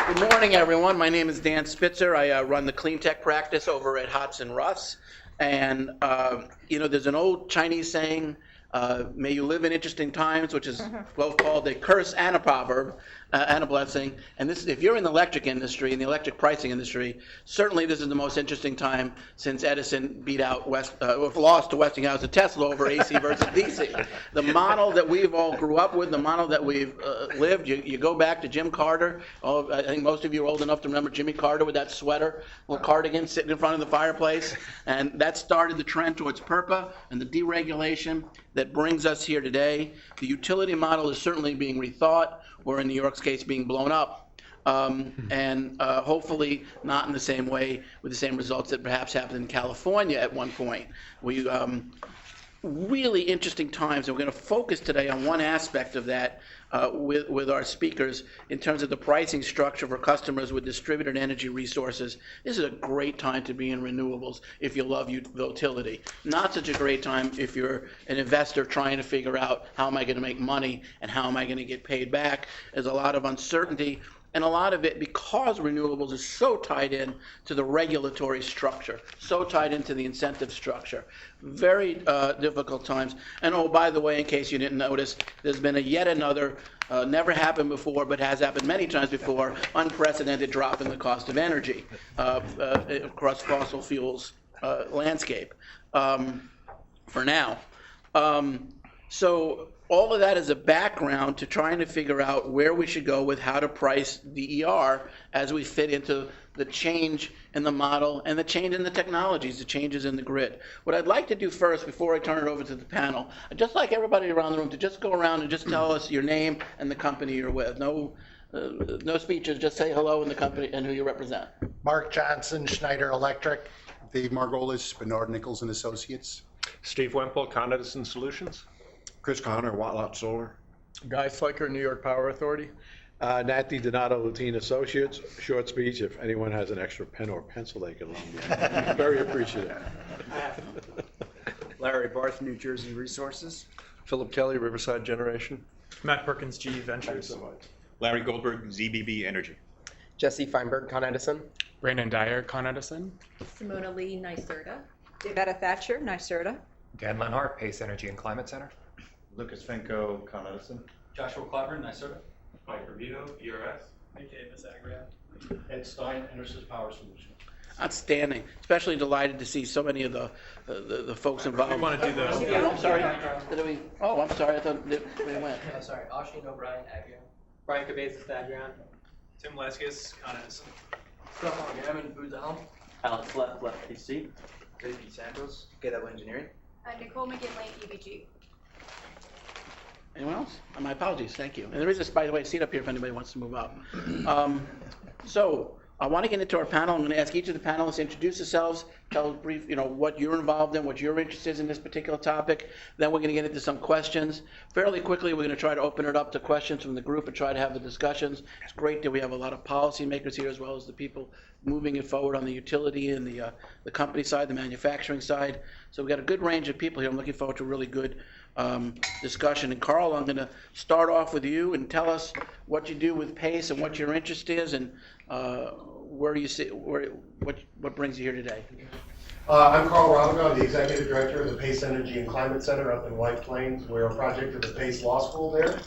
Good morning, everyone. My name is Dan Spitzer. I run the clean tech practice over at Hodgson Russ. And, there's an old Chinese saying, may you live in interesting times, which is both called a curse and a proverb, and a blessing. And this, if you're in the electric industry, in the electric pricing industry, certainly this is the most interesting time since Edison beat out lost to Westinghouse and Tesla over AC versus DC. The model that we've all grew up with, the model that we've lived, you go back to Jim Carter. I think most of you are old enough to remember Jimmy Carter with that sweater, little cardigan sitting in front of the fireplace. And that started the trend towards PURPA and the deregulation that brings us here today. The utility model is certainly being rethought, or in New York's case, being blown up, and hopefully not in the same way with the same results that perhaps happened in California at one point. We really interesting times, and we're going to focus today on one aspect of that with our speakers in terms of the pricing structure for customers with distributed energy resources. This is a great time to be in renewables if you love utility. Not such a great time if you're an investor trying to figure out how am I going to make money and how am I going to get paid back. There's a lot of uncertainty. And a lot of it, because renewables is so tied in to the regulatory structure, so tied into the incentive structure. Very difficult times. And oh, by the way, in case you didn't notice, there's been yet another, never happened before, but has happened many times before, unprecedented drop in the cost of energy across fossil fuels landscape for now. So all of that is a background to trying to figure out where we should go with how to price the ER as we fit into the change in the model and the change in the technologies, the changes in the grid. What I'd like to do first, before I turn it over to the panel, I'd just like everybody around the room to just go around and just tell us your name and the company you're with. No speeches, just say hello and the company and who you represent. Mark Johnson, Schneider Electric. Dave Margolis, Bernard Nichols and Associates. Steve Wemple, Con Edison Solutions. Chris Connor, Watlot Solar. Guy Sliker, New York Power Authority. Natty Donato, Lutine Associates. Short speech. If anyone has an extra pen or pencil, they can loan me. Very appreciative. Larry Barth, New Jersey Resources. Philip Kelly, Riverside Generation. Matt Perkins, GE Ventures. Larry Goldberg, ZBB Energy. Jesse Feinberg, Con Edison. Brandon Dyer, Con Edison. Simona Lee, NYSERDA. Davetta Thatcher, NYSERDA. Dan Lenhart, Pace Energy and Climate Center. Lucas Finko, Con Edison. Joshua Clyburn, NYSERDA. Mike Revito, ERS. AK Misagria. Ed Stein, Enersys Power Solutions. Outstanding. Especially delighted to see so many of the folks involved. We want to do the. Oh, I'm sorry. I'm sorry. I thought we went. Oh, sorry. Oshin O'Brien, Agrion. Brian Cabezas, Agrion. Tim Leskis, Con Edison. Stefan Gammon, Booz Allen. Alex Left, PC. David Santos, KW Engineering. Nicole McGinley, EBG. Anyone else? My apologies, thank you. And there is this, by the way, seat up here if anybody wants to move up. So I want to get into our panel. I'm going to ask each of the panelists to introduce themselves, tell us brief, what you're involved in, what your interest is in this particular topic. Then we're going to get into some questions. Fairly quickly, we're going to try to open it up to questions from the group and try to have the discussions. It's great that we have a lot of policymakers here as well as the people moving it forward on the utility and the company side, the manufacturing side. So we've got a good range of people here. I'm looking forward to a really good discussion. And Carl, I'm going to start off with you and tell us what you do with PACE and what your interest is and where you see what brings you here today. I'm Carl Ramago, the Executive Director of the PACE Energy and Climate Center up in White Plains. We're a project of the PACE Law School there.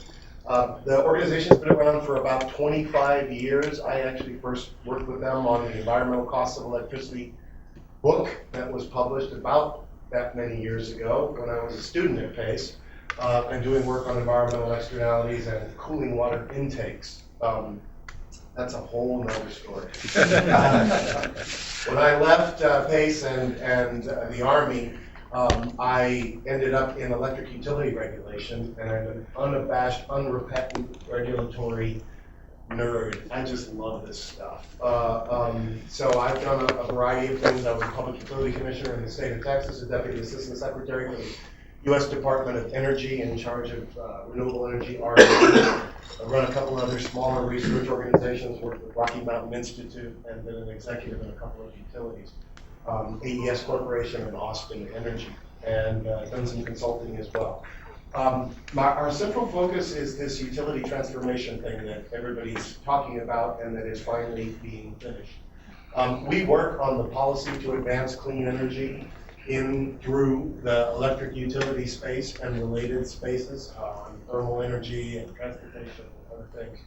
The organization's been around for about 25 years. I actually first worked with them on the environmental costs of electricity book that was published about that many years ago when I was a student at PACE and doing work on environmental externalities and cooling water intakes. That's a whole nother story. When I left PACE and the Army, I ended up in electric utility regulation, and I'm an unabashed, unrepentant regulatory nerd. I just love this stuff. So I've done a variety of things. I was a public utility commissioner in the state of Texas, a deputy assistant secretary for the U.S. Department of Energy in charge of renewable energy R&D. I've run a couple of other smaller research organizations, worked with Rocky Mountain Institute, and been an executive in a couple of utilities. AES Corporation and Austin Energy, and done some consulting as well. Our central focus is this utility transformation thing that everybody's talking about and that is finally being finished. We work on the policy to advance clean energy through the electric utility space and related spaces, on thermal energy and transportation and other things.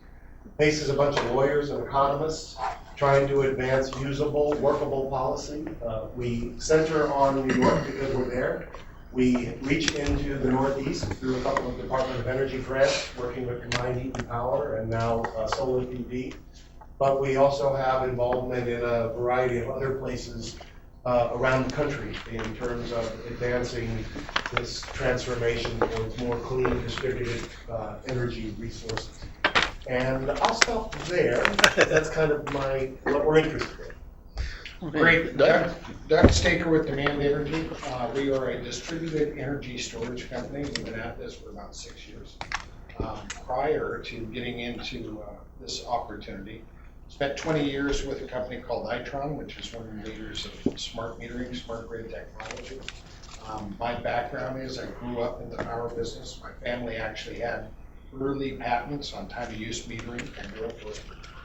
PACE is a bunch of lawyers and economists trying to advance usable, workable policy. We center on New York because we're there. We reach into the Northeast through a couple of Department of Energy grants, working with Combined Heat and Power and now Solar PV. But we also have involvement in a variety of other places around the country in terms of advancing this transformation towards more clean, distributed energy resources. And I'll stop there. That's kind of what we're interested in. Great. Doug Staker with Demand Energy. We are a distributed energy storage company. We've been at this for about 6 years. Prior to getting into this opportunity, spent 20 years with a company called Itron, which is one of the leaders of smart metering, smart grid technology. My background is I grew up in the power business. My family actually had early patents on time of use metering. I grew up with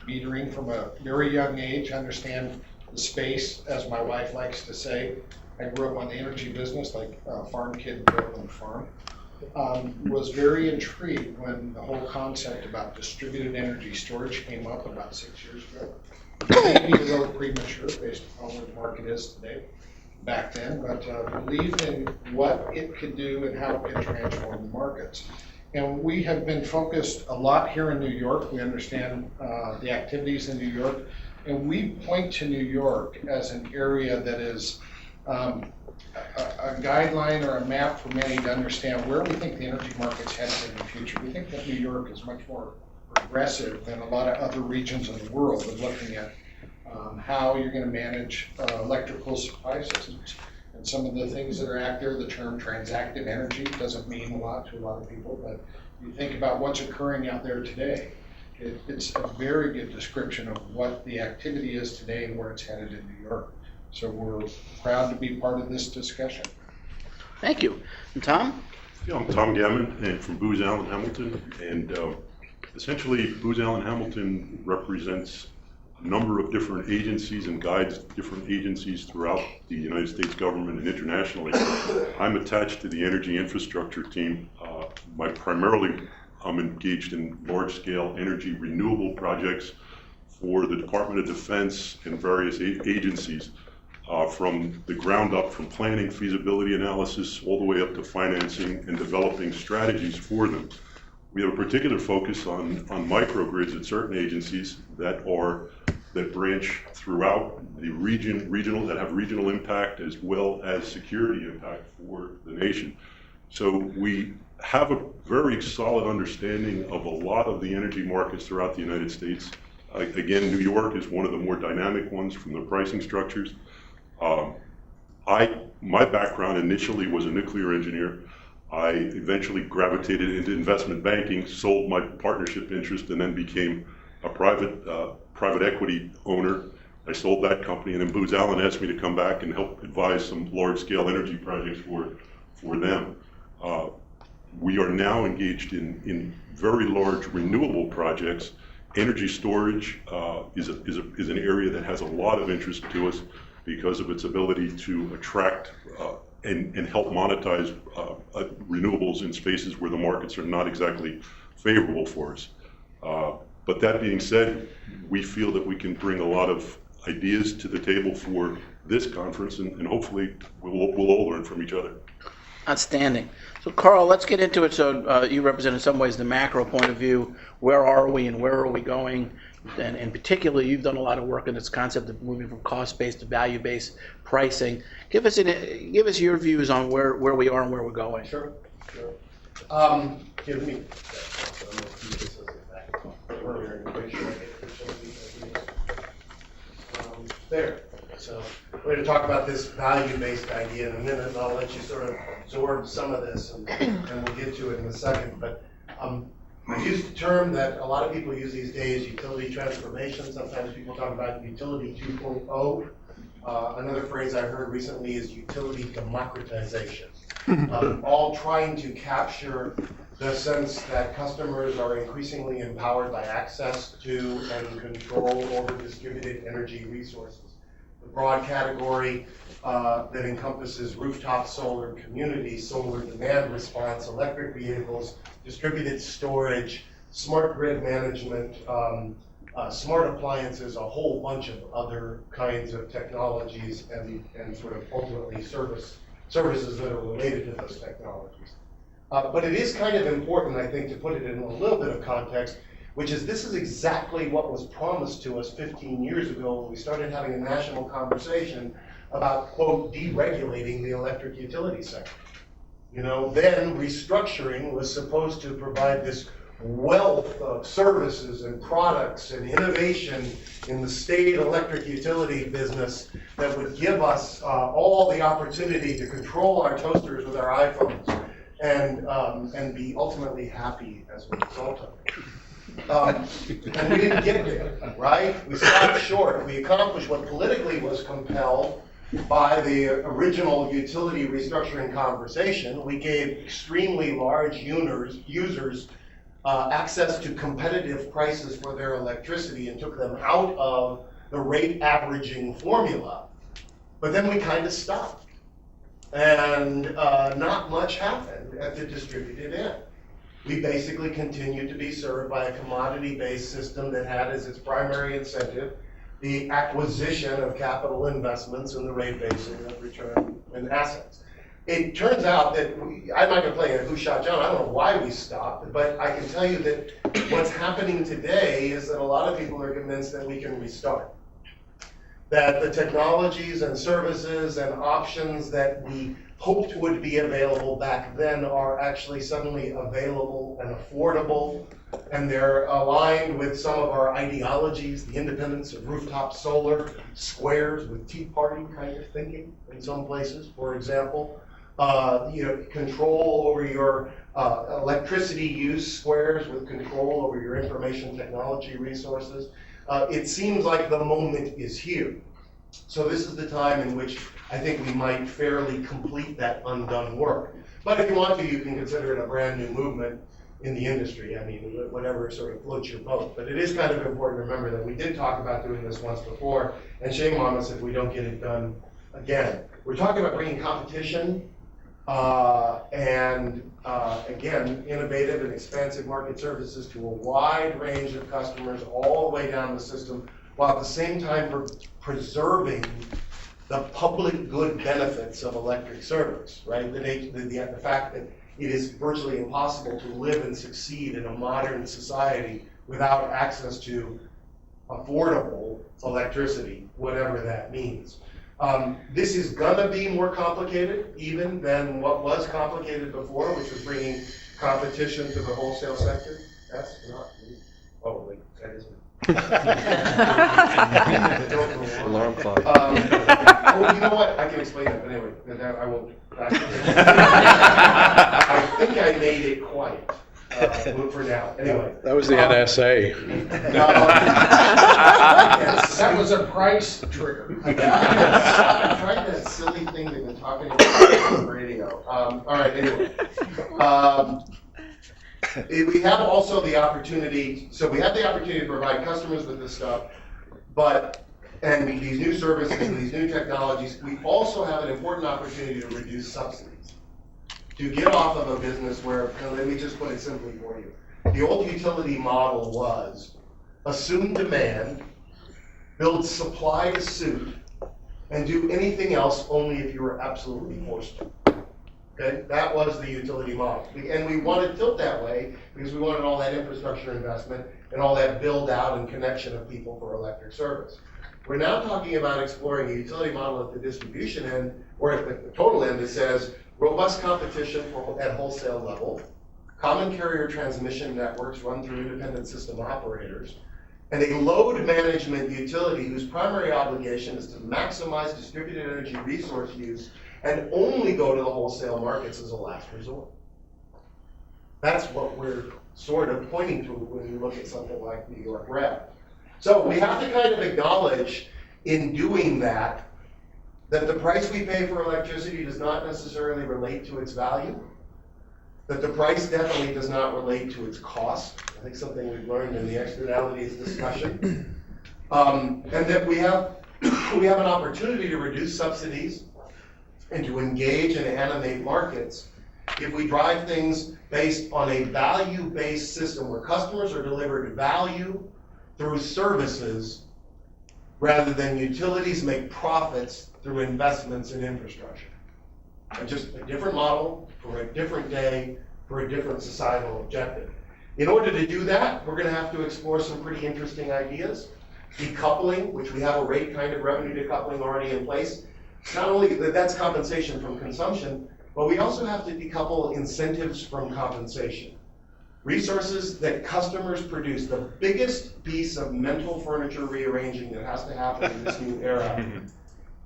metering from a very young age, understand the space, as my wife likes to say. I grew up on the energy business, like farm kid grew up on the farm. Was very intrigued when the whole concept about distributed energy storage came up about 6 years ago. Maybe a little premature based on where the market is today, back then, but believed in what it could do and how it could transform the markets. And we have been focused a lot here in New York. We understand the activities in New York, and we point to New York as an area that is a guideline or a map for many to understand where we think the energy market's headed in the future. We think that New York is much more progressive than a lot of other regions of the world in looking at how you're going to manage electrical supply systems. And some of the things that are out there, the term transactive energy doesn't mean a lot to a lot of people, but you think about what's occurring out there today, it's a very good description of what the activity is today and where it's headed in New York. So we're proud to be part of this discussion. Thank you. And Tom? Yeah, I'm Tom Gammon and from Booz Allen Hamilton, and essentially Booz Allen Hamilton represents a number of different agencies and guides different agencies throughout the United States government and internationally. I'm attached to the energy infrastructure team. I'm engaged in large-scale energy renewable projects for the Department of Defense and various agencies, from the ground up, from planning, feasibility analysis, all the way up to financing and developing strategies for them. We have a particular focus on microgrids at certain agencies that branch throughout the regional, that have regional impact as well as security impact for the nation. So we have a very solid understanding of a lot of the energy markets throughout the United States. Again, New York is one of the more dynamic ones from the pricing structures. My background initially was a nuclear engineer. I eventually gravitated into investment banking, sold my partnership interest, and then became a private equity owner. I sold that company, and then Booz Allen asked me to come back and help advise some large-scale energy projects for them. We are now engaged in very large renewable projects. Energy storage is an area that has a lot of interest to us because of its ability to attract and help monetize renewables in spaces where the markets are not exactly favorable for us. But that being said, we feel that we can bring a lot of ideas to the table for this conference, and hopefully we'll all learn from each other. Outstanding. So Carl, let's get into it. So you represent in some ways the macro point of view. Where are we and where are we going? And particularly, you've done a lot of work on this concept of moving from cost-based to value-based pricing. Give us your views on where we are and where we're going. Sure. Give me. There. So we're going to talk about this value-based idea in a minute, and I'll let you sort of absorb some of this, and we'll get to it in a second. But I used a term that a lot of people use these days, utility transformation. Sometimes people talk about utility 2.0. Another phrase I heard recently is utility democratization. all trying to capture the sense that customers are increasingly empowered by access to and control over distributed energy resources. The broad category that encompasses rooftop solar, community solar, demand response, electric vehicles, distributed storage, smart grid management, smart appliances, a whole bunch of other kinds of technologies and sort of ultimately services that are related to those technologies. But it is kind of important, I think, to put it in a little bit of context, which is this is exactly what was promised to us 15 years ago when we started having a national conversation about, quote, deregulating the electric utility sector. You know, then restructuring was supposed to provide this wealth of services and products and innovation in the state electric utility business that would give us all the opportunity to control our toasters with our iPhones and be ultimately happy as a result of it. And we didn't get there, right? We stopped short. We accomplished what politically was compelled by the original utility restructuring conversation. We gave extremely large users access to competitive prices for their electricity and took them out of the rate averaging formula. But then we kind of stopped. And not much happened at the distributed end. We basically continued to be served by a commodity-based system that had as its primary incentive the acquisition of capital investments and the rate basing of return and assets. It turns out that I'm not going to play a Who Shot John. I don't know why we stopped, but I can tell you that what's happening today is that a lot of people are convinced that we can restart. That the technologies and services and options that we hoped would be available back then are actually suddenly available and affordable, and they're aligned with some of our ideologies, the independence of rooftop solar, squares with Tea Party kind of thinking in some places, for example. Control over your electricity use, squares with control over your information technology resources. It seems like the moment is here. So this is the time in which I think we might fairly complete that undone work. But if you want to, you can consider it a brand new movement in the industry. I mean, whatever sort of floats your boat. But it is kind of important to remember that we did talk about doing this once before, and shame on us if we don't get it done again. We're talking about bringing competition again, innovative and expansive market services to a wide range of customers all the way down the system, while at the same time preserving the public good benefits of electric service, right? The fact that it is virtually impossible to live and succeed in a modern society without access to affordable electricity, whatever that means. This is gonna be more complicated even than what was complicated before, which was bringing competition to the wholesale sector. That's not me. Oh, wait, that is me. Alarm clock. Well, you know what? I can explain that, but anyway, I won't. I think I made it quiet for now. Anyway. That was the NSA. That was a price trigger. I tried that silly thing they've been talking about on the radio. All right, anyway. We have also the opportunity, so we have the opportunity to provide customers with this stuff, and these new services and these new technologies. We also have an important opportunity to reduce subsidies, to get off of a business where, let me just put it simply for you. The old utility model was assume demand, build supply to suit, and do anything else only if you were absolutely forced to. Okay? That was the utility model. And we wanted to tilt that way because we wanted all that infrastructure investment and all that build out and connection of people for electric service. We're now talking about exploring a utility model at the distribution end, or at the total end that says robust competition at wholesale level, common carrier transmission networks run through independent system operators, and a load management utility whose primary obligation is to maximize distributed energy resource use and only go to the wholesale markets as a last resort. That's what we're sort of pointing to when you look at something like New York REV. So we have to kind of acknowledge in doing that that the price we pay for electricity does not necessarily relate to its value, that the price definitely does not relate to its cost. I think something we've learned in the externalities discussion. And that we have an opportunity to reduce subsidies and to engage and animate markets if we drive things based on a value-based system where customers are delivered value through services rather than utilities make profits through investments in infrastructure. And just a different model for a different day for a different societal objective. In order to do that, we're going to have to explore some pretty interesting ideas. Decoupling, which we have a rate kind of revenue decoupling already in place. Not only that's compensation from consumption, but we also have to decouple incentives from compensation. Resources that customers produce, the biggest piece of mental furniture rearranging that has to happen in this new era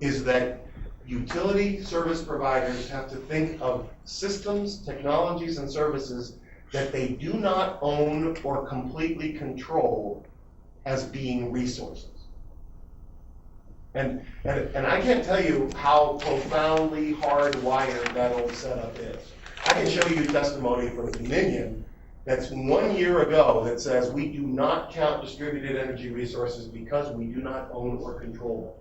is that utility service providers have to think of systems, technologies, and services that they do not own or completely control as being resources. And I can't tell you how profoundly hardwired that old setup is. I can show you testimony from Dominion that's 1 year ago that says we do not count distributed energy resources because we do not own or control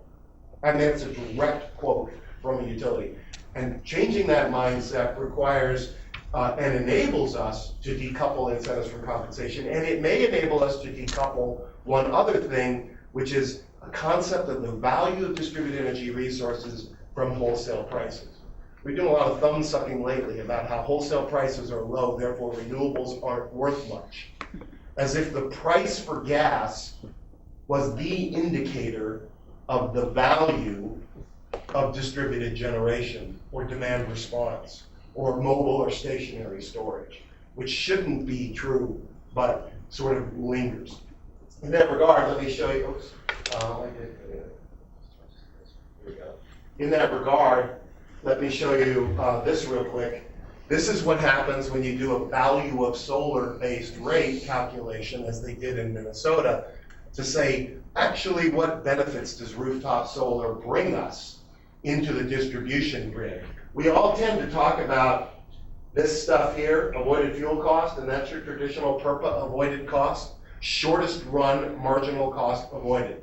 them. And that's a direct quote from a utility. And changing that mindset requires and enables us to decouple incentives from compensation. And it may enable us to decouple one other thing, which is a concept of the value of distributed energy resources from wholesale prices. We've been doing a lot of thumb sucking lately about how wholesale prices are low, therefore renewables aren't worth much. As if the price for gas was the indicator of the value of distributed generation or demand response or mobile or stationary storage, which shouldn't be true, but sort of lingers. In that regard, let me show you, here we go. In that regard, let me show you this real quick. This is what happens when you do a value of solar-based rate calculation, as they did in Minnesota, to say, actually, what benefits does rooftop solar bring us into the distribution grid? We all tend to talk about this stuff here, avoided fuel cost, and that's your traditional PURPA avoided cost, shortest run marginal cost avoided,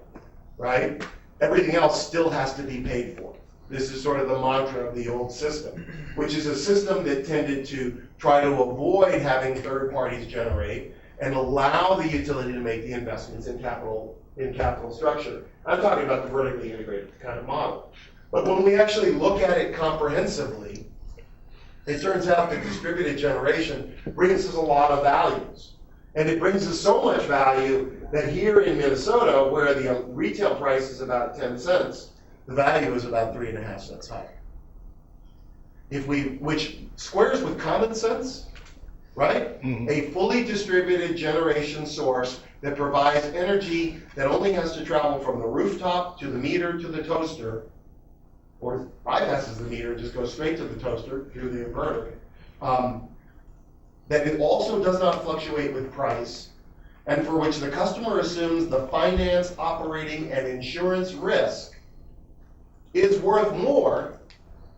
right? Everything else still has to be paid for. This is sort of the mantra of the old system, which is a system that tended to try to avoid having third parties generate and allow the utility to make the investments in capital structure. I'm talking about the vertically integrated kind of model. But when we actually look at it comprehensively, it turns out that distributed generation brings us a lot of values. And it brings us so much value that here in Minnesota, where the retail price is about 10 cents, the value is about 3.5 cents higher. Which squares with common sense, right? Mm-hmm. A fully distributed generation source that provides energy that only has to travel from the rooftop to the meter to the toaster, or bypasses the meter and just goes straight to the toaster through the inverter. That it also does not fluctuate with price, and for which the customer assumes the finance, operating, and insurance risk is worth more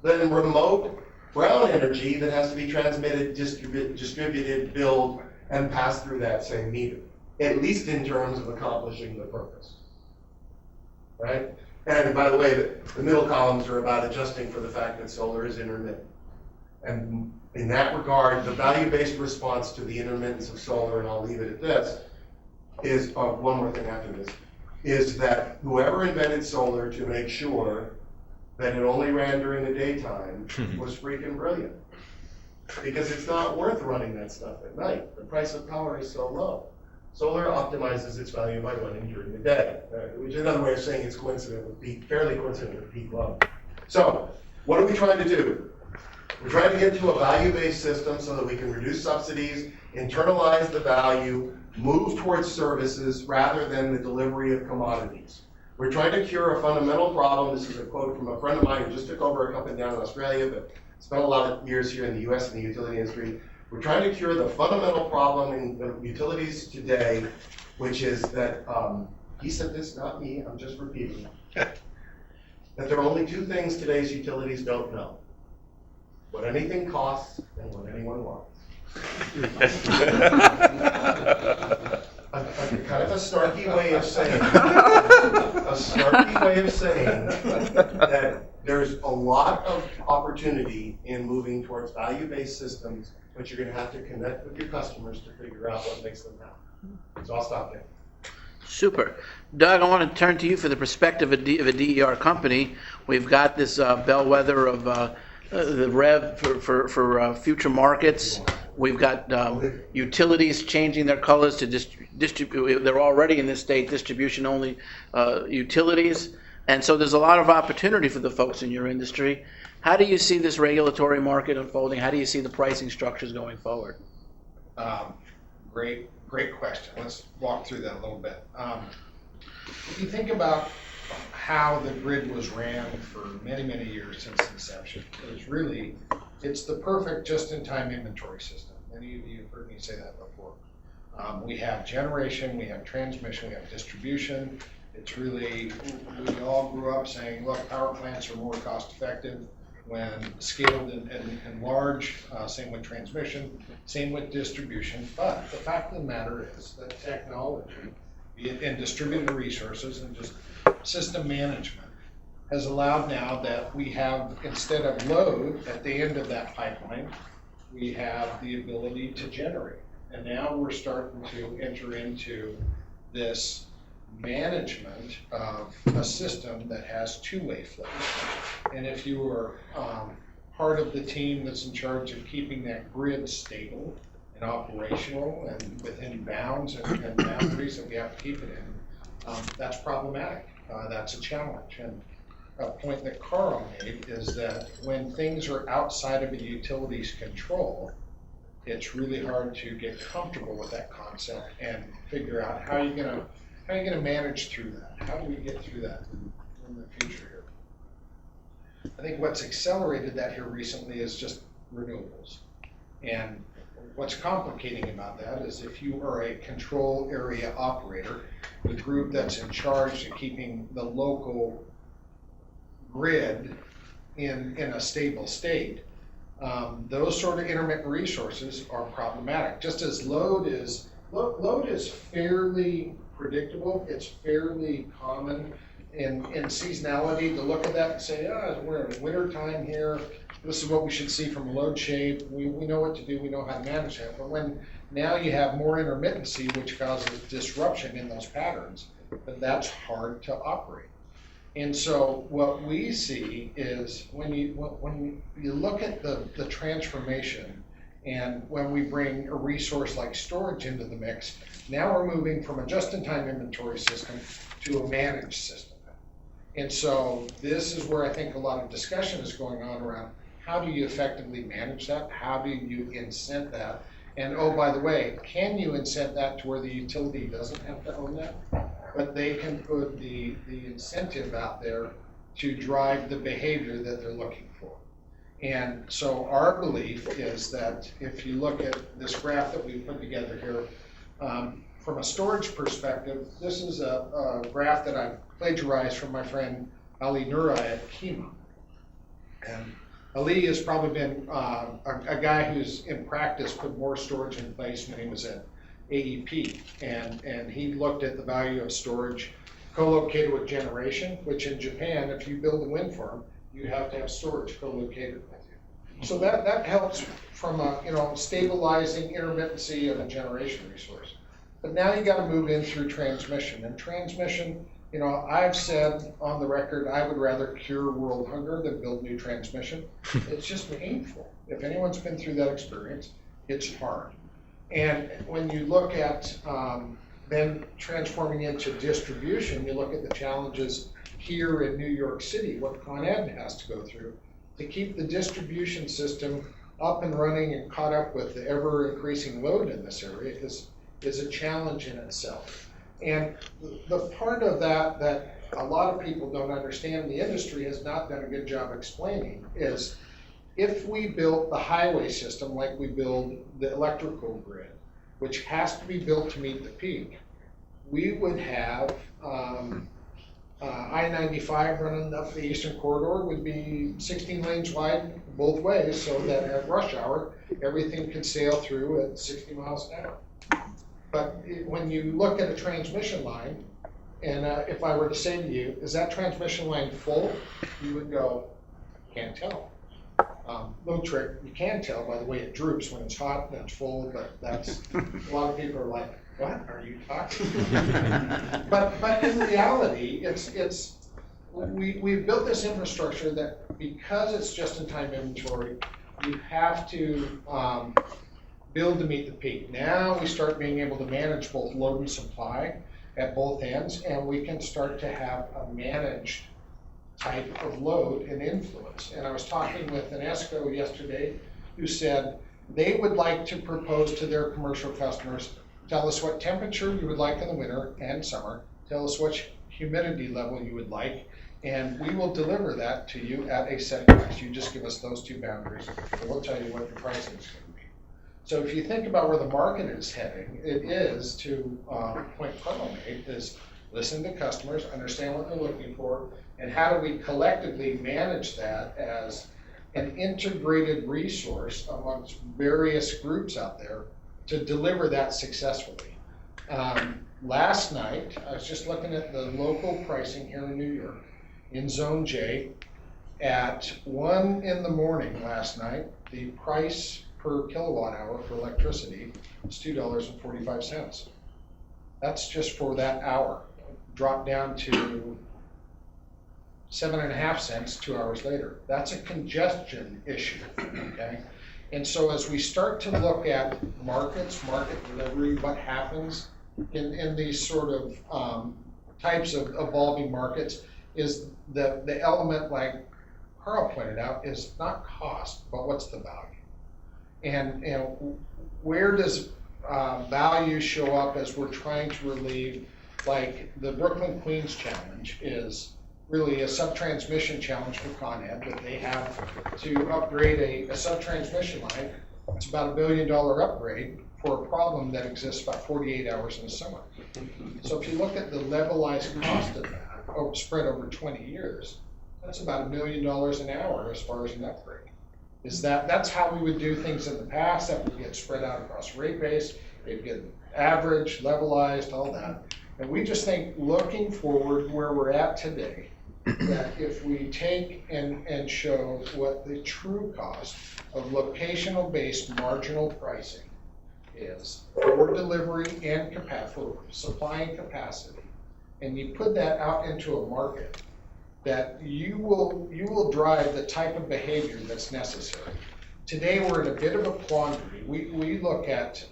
than remote brown energy that has to be transmitted, distributed, billed, and passed through that same meter, at least in terms of accomplishing the purpose, right? And by the way, the middle columns are about adjusting for the fact that solar is intermittent. And in that regard, the value-based response to the intermittence of solar, and I'll leave it at this, is, one more thing after this, is that whoever invented solar to make sure that it only ran during the daytime was freaking brilliant. Because it's not worth running that stuff at night. The price of power is so low. Solar optimizes its value by running during the day, which is another way of saying it's coincident with peak, fairly coincident with peak load. So, what are we trying to do? We're trying to get to a value-based system so that we can reduce subsidies, internalize the value, move towards services rather than the delivery of commodities. We're trying to cure a fundamental problem. This is a quote from a friend of mine who just took over a company down in Australia, but spent a lot of years here in the US in the utility industry. We're trying to cure the fundamental problem in the utilities today, which is that, he said this, not me, I'm just repeating it. that there are only two things today's utilities don't know: what anything costs and what anyone wants. A kind of a snarky way of saying, that there's a lot of opportunity in moving towards value-based systems, but you're going to have to connect with your customers to figure out what makes them happy. So I'll stop there. Super. Doug, I want to turn to you for the perspective of a DER company. We've got this bellwether of the REV for future markets. We've got utilities changing their colors to distribute. They're already in this state distribution-only utilities. And so there's a lot of opportunity for the folks in your industry. How do you see this regulatory market unfolding? How do you see the pricing structures going forward? Great question. Let's walk through that a little bit. If you think about how the grid was ran for many, many years since inception, it's the perfect just-in-time inventory system. Many of you have heard me say that before. We have generation, we have transmission, we have distribution. It's really, we all grew up saying, look, power plants are more cost-effective when scaled and large, same with transmission, same with distribution. But the fact of the matter is that technology, be it in distributed resources and just system management, has allowed now that we have, instead of load at the end of that pipeline, we have the ability to generate. And now we're starting to enter into this management of a system that has two-way flows. And if you are part of the team that's in charge of keeping that grid stable and operational and within bounds and boundaries that we have to keep it in, that's problematic. That's a challenge. And a point that Carl made is that when things are outside of a utility's control, it's really hard to get comfortable with that concept and figure out how you're going to manage through that. How do we get through that in the future here? I think what's accelerated that here recently is just renewables. And what's complicating about that is if you are a control area operator, the group that's in charge of keeping the local grid in a stable state, those sort of intermittent resources are problematic. Just as load is fairly predictable, it's fairly common in seasonality to look at that and say, we're in winter time here, this is what we should see from a load shape, we know what to do, we know how to manage that. But when now you have more intermittency, which causes disruption in those patterns, but that's hard to operate. And so what we see is when you look at the transformation, and when we bring a resource like storage into the mix, now we're moving from a just-in-time inventory system to a managed system. And so this is where I think a lot of discussion is going on around how do you effectively manage that? How do you incent that? And oh, by the way, can you incent that to where the utility doesn't have to own that? But they can put the incentive out there to drive the behavior that they're looking for. And so our belief is that if you look at this graph that we put together here, from a storage perspective, this is a graph that I plagiarized from my friend Ali Nura at Kima. And Ali has probably been a guy who's in practice put more storage in place when he was at AEP. And he looked at the value of storage co-located with generation, which in Japan, if you build a wind farm, you have to have storage co-located with you. So that helps from a stabilizing intermittency of a generation resource. But now you got to move in through transmission. And transmission, I've said on the record, I would rather cure world hunger than build new transmission. It's just painful. If anyone's been through that experience, it's hard. And when you look at then transforming into distribution, you look at the challenges here in New York City, what Con Ed has to go through to keep the distribution system up and running and caught up with the ever increasing load in this area is a challenge in itself. And the part of that a lot of people don't understand, the industry has not done a good job explaining, is if we built the highway system like we build the electrical grid, which has to be built to meet the peak, we would have, I I-95 running up the eastern corridor would be 16 lanes wide both ways, so that at rush hour, everything could sail through at 60 miles an hour. But when you look at a transmission line, and if I were to say to you, is that transmission line full? You would go, can't tell. Little trick, you can tell by the way it droops when it's hot and it's full, but that's, a lot of people are like, what are you talking about? But in reality, we've built this infrastructure that because it's just-in-time inventory, you have to build to meet the peak. Now we start being able to manage both load and supply at both ends, and we can start to have a managed type of load and influence. And I was talking with an ESCO yesterday who said they would like to propose to their commercial customers, tell us what temperature you would like in the winter and summer, tell us what humidity level you would like, and we will deliver that to you at a set price. You just give us those two boundaries, and we'll tell you what your pricing is going to be. So if you think about where the market is heading, it is, to point Carl made, is listen to customers, understand what they're looking for, and how do we collectively manage that as an integrated resource amongst various groups out there to deliver that successfully. Last night, I was just looking at the local pricing here in New York, in Zone J. At 1 in the morning last night, the price per kilowatt hour for electricity was $2.45. That's just for that hour. Dropped down to 7.5 cents 2 hours later. That's a congestion issue, okay? And so as we start to look at markets, market delivery, what happens in these sort of types of evolving markets, is the element, like Carl pointed out, is not cost, but what's the value? And where does value show up as we're trying to relieve, like the Brooklyn Queens challenge is really a sub-transmission challenge for Con Ed, that they have to upgrade a sub-transmission line. It's about $1 billion upgrade for a problem that exists about 48 hours in the summer. So if you look at the levelized cost of that, spread over 20 years, that's about $1 million an hour as far as an upgrade. That's how we would do things in the past. That would get spread out across rate base, it'd get averaged, levelized, all that. And we just think, looking forward where we're at today, that if we take and show what the true cost of locational-based marginal pricing is for delivery and for supply and capacity, and you put that out into a market, that you will drive the type of behavior that's necessary. Today we're in a bit of a quandary. We look at,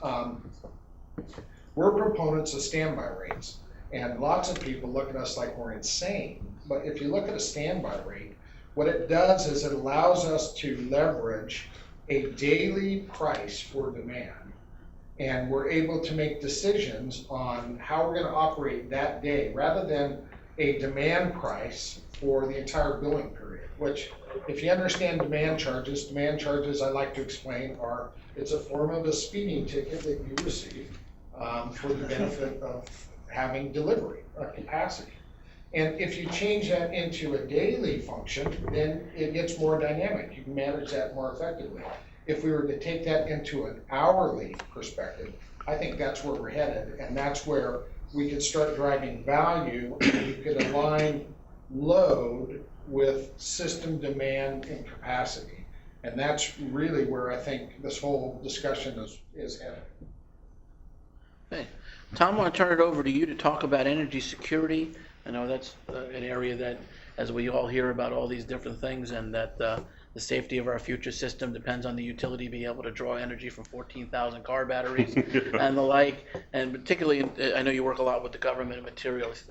we're proponents of standby rates, and lots of people look at us like we're insane. But if you look at a standby rate, what it does is it allows us to leverage a daily price for demand. And we're able to make decisions on how we're going to operate that day, rather than a demand price for the entire billing period, which, if you understand demand charges, I like to explain, are, it's a form of a speeding ticket that you receive for the benefit of having delivery capacity. And if you change that into a daily function, then it gets more dynamic. You can manage that more effectively. If we were to take that into an hourly perspective, I think that's where we're headed, and that's where we could start driving value, and you could align load with system demand and capacity. And that's really where I think this whole discussion is headed. Okay. Tom, I want to turn it over to you to talk about energy security. I know that's an area that, as we all hear about all these different things, and that the safety of our future system depends on the utility being able to draw energy from 14,000 car batteries and the like. And particularly, I know you work a lot with the government and materials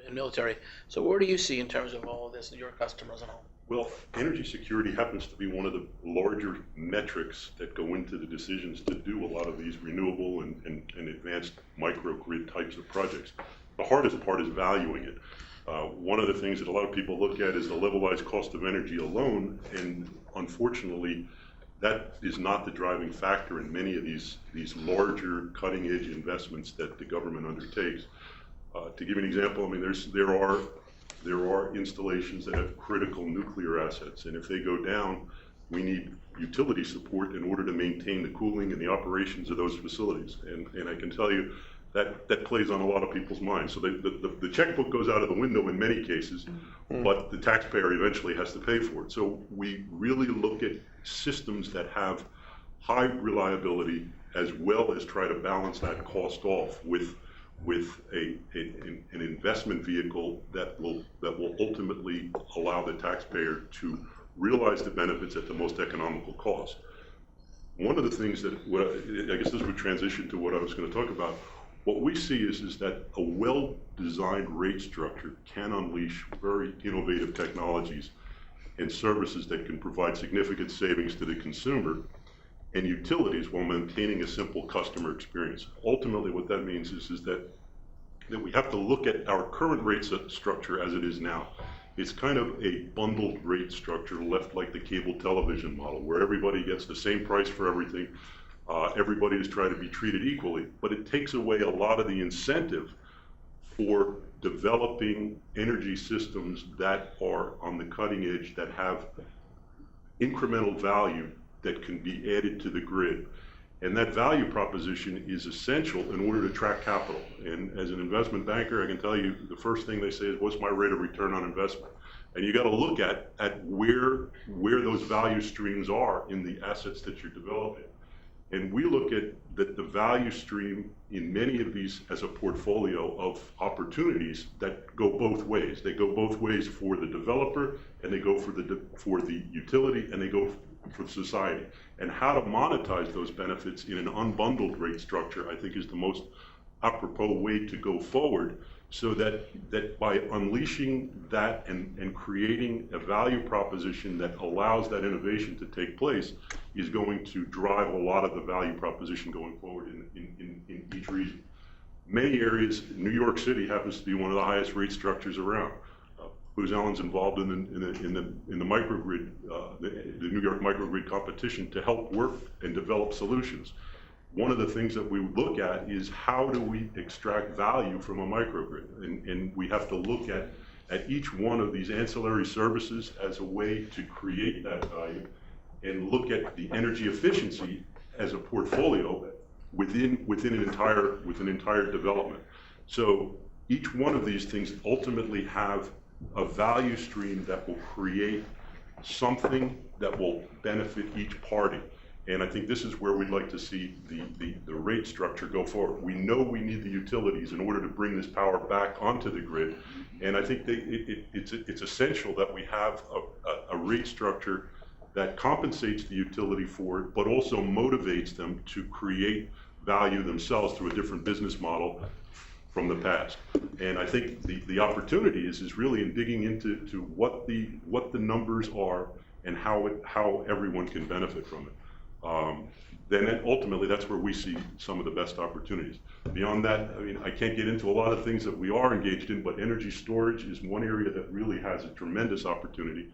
and military. So where do you see in terms of all of this, your customers and all? Well, energy security happens to be one of the larger metrics that go into the decisions to do a lot of these renewable and advanced microgrid types of projects. The hardest part is valuing it. One of the things that a lot of people look at is the levelized cost of energy alone, and unfortunately, that is not the driving factor in many of these larger cutting-edge investments that the government undertakes. To give you an example, I mean, there are there are installations that have critical nuclear assets, and if they go down, we need utility support in order to maintain the cooling and the operations of those facilities. And I can tell you that plays on a lot of people's minds. So the checkbook goes out of the window in many cases, but the taxpayer eventually has to pay for it. So we really look at systems that have high reliability as well as try to balance that cost off with an investment vehicle that will ultimately allow the taxpayer to realize the benefits at the most economical cost. One of the things that, I guess this would transition to what I was going to talk about, what we see is that a well-designed rate structure can unleash very innovative technologies and services that can provide significant savings to the consumer and utilities while maintaining a simple customer experience. Ultimately, what that means is that we have to look at our current rate structure as it is now. It's kind of a bundled rate structure left like the cable television model, where everybody gets the same price for everything. Everybody is trying to be treated equally, but it takes away a lot of the incentive for developing energy systems that are on the cutting edge, that have incremental value that can be added to the grid. And that value proposition is essential in order to attract capital. And as an investment banker, I can tell you the first thing they say is, what's my rate of return on investment? And you got to look at where those value streams are in the assets that you're developing. And we look at the value stream in many of these as a portfolio of opportunities that go both ways. They go both ways for the developer, and they go for the utility, and they go for society. And how to monetize those benefits in an unbundled rate structure, I think, is the most apropos way to go forward, so that by unleashing that and creating a value proposition that allows that innovation to take place is going to drive a lot of the value proposition going forward in each region. Many areas, New York City happens to be one of the highest rate structures around. Booz Allen's involved in the microgrid, the New York microgrid competition to help work and develop solutions. One of the things that we look at is how do we extract value from a microgrid, and we have to look at each one of these ancillary services as a way to create that value, and look at the energy efficiency as a portfolio within an entire development. So each one of these things ultimately have a value stream that will create something that will benefit each party. And I think this is where we'd like to see the rate structure go forward. We know we need the utilities in order to bring this power back onto the grid. And I think it's essential that we have a rate structure that compensates the utility for it, but also motivates them to create value themselves through a different business model from the past. And I think the opportunity is really in digging into what the numbers are and how everyone can benefit from it. Then ultimately that's where we see some of the best opportunities. Beyond that, I mean, I can't get into a lot of things that we are engaged in, but energy storage is one area that really has a tremendous opportunity.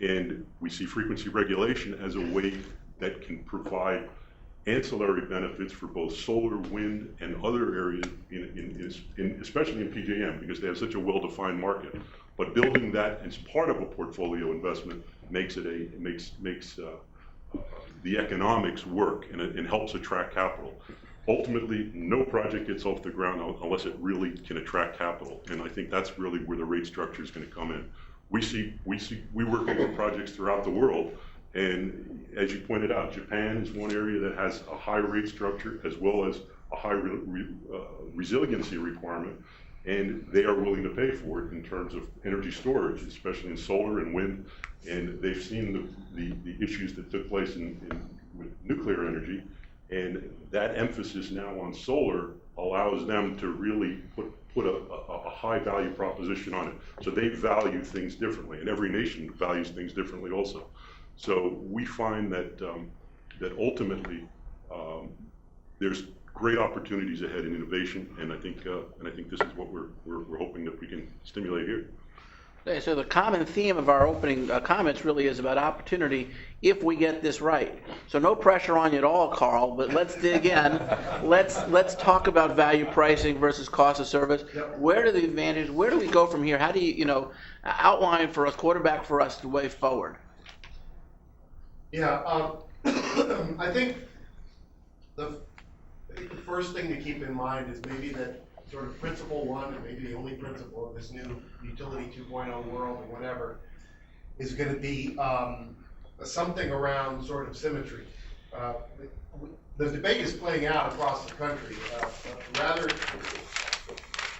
And we see frequency regulation as a way that can provide ancillary benefits for both solar, wind, and other areas, especially in PJM, because they have such a well-defined market. But building that as part of a portfolio investment makes the economics work, and helps attract capital. Ultimately, no project gets off the ground unless it really can attract capital, and I think that's really where the rate structure is going to come in. We work on projects throughout the world, and as you pointed out, Japan is one area that has a high rate structure as well as a high resiliency requirement, and they are willing to pay for it in terms of energy storage, especially in solar and wind. And they've seen the issues that took place with nuclear energy, and that emphasis now on solar allows them to really put a high value proposition on it. So they value things differently, and every nation values things differently also. So we find that ultimately there's great opportunities ahead in innovation, and I think this is what we're hoping that we can stimulate here. Okay, so the common theme of our opening comments really is about opportunity if we get this right. So no pressure on you at all, Carl, but let's dig in. Let's talk about value pricing versus cost of service. Where do the advantages, where do we go from here? How do you, outline for us, quarterback for us the way forward? Yeah, I think the first thing to keep in mind is maybe that sort of principle one, or maybe the only principle of this new utility 2.0 world or whatever, is going to be something around sort of symmetry. The debate is playing out across the country.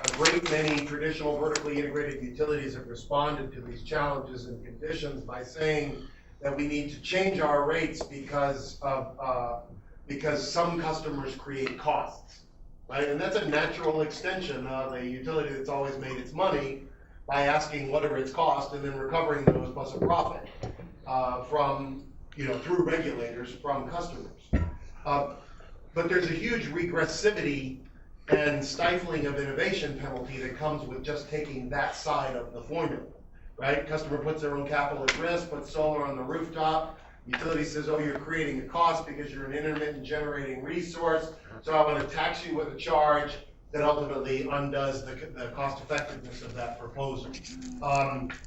A great many traditional vertically integrated utilities have responded to these challenges and conditions by saying that we need to change our rates because some customers create costs. Right? And that's a natural extension of a utility that's always made its money by asking what are its costs and then recovering those plus a profit from, through regulators from customers. But there's a huge regressivity and stifling of innovation penalty that comes with just taking that side of the formula, right? Customer puts their own capital at risk, puts solar on the rooftop. Utility says, oh, you're creating a cost because you're an intermittent generating resource, so I want to tax you with a charge that ultimately undoes the cost effectiveness of that proposal.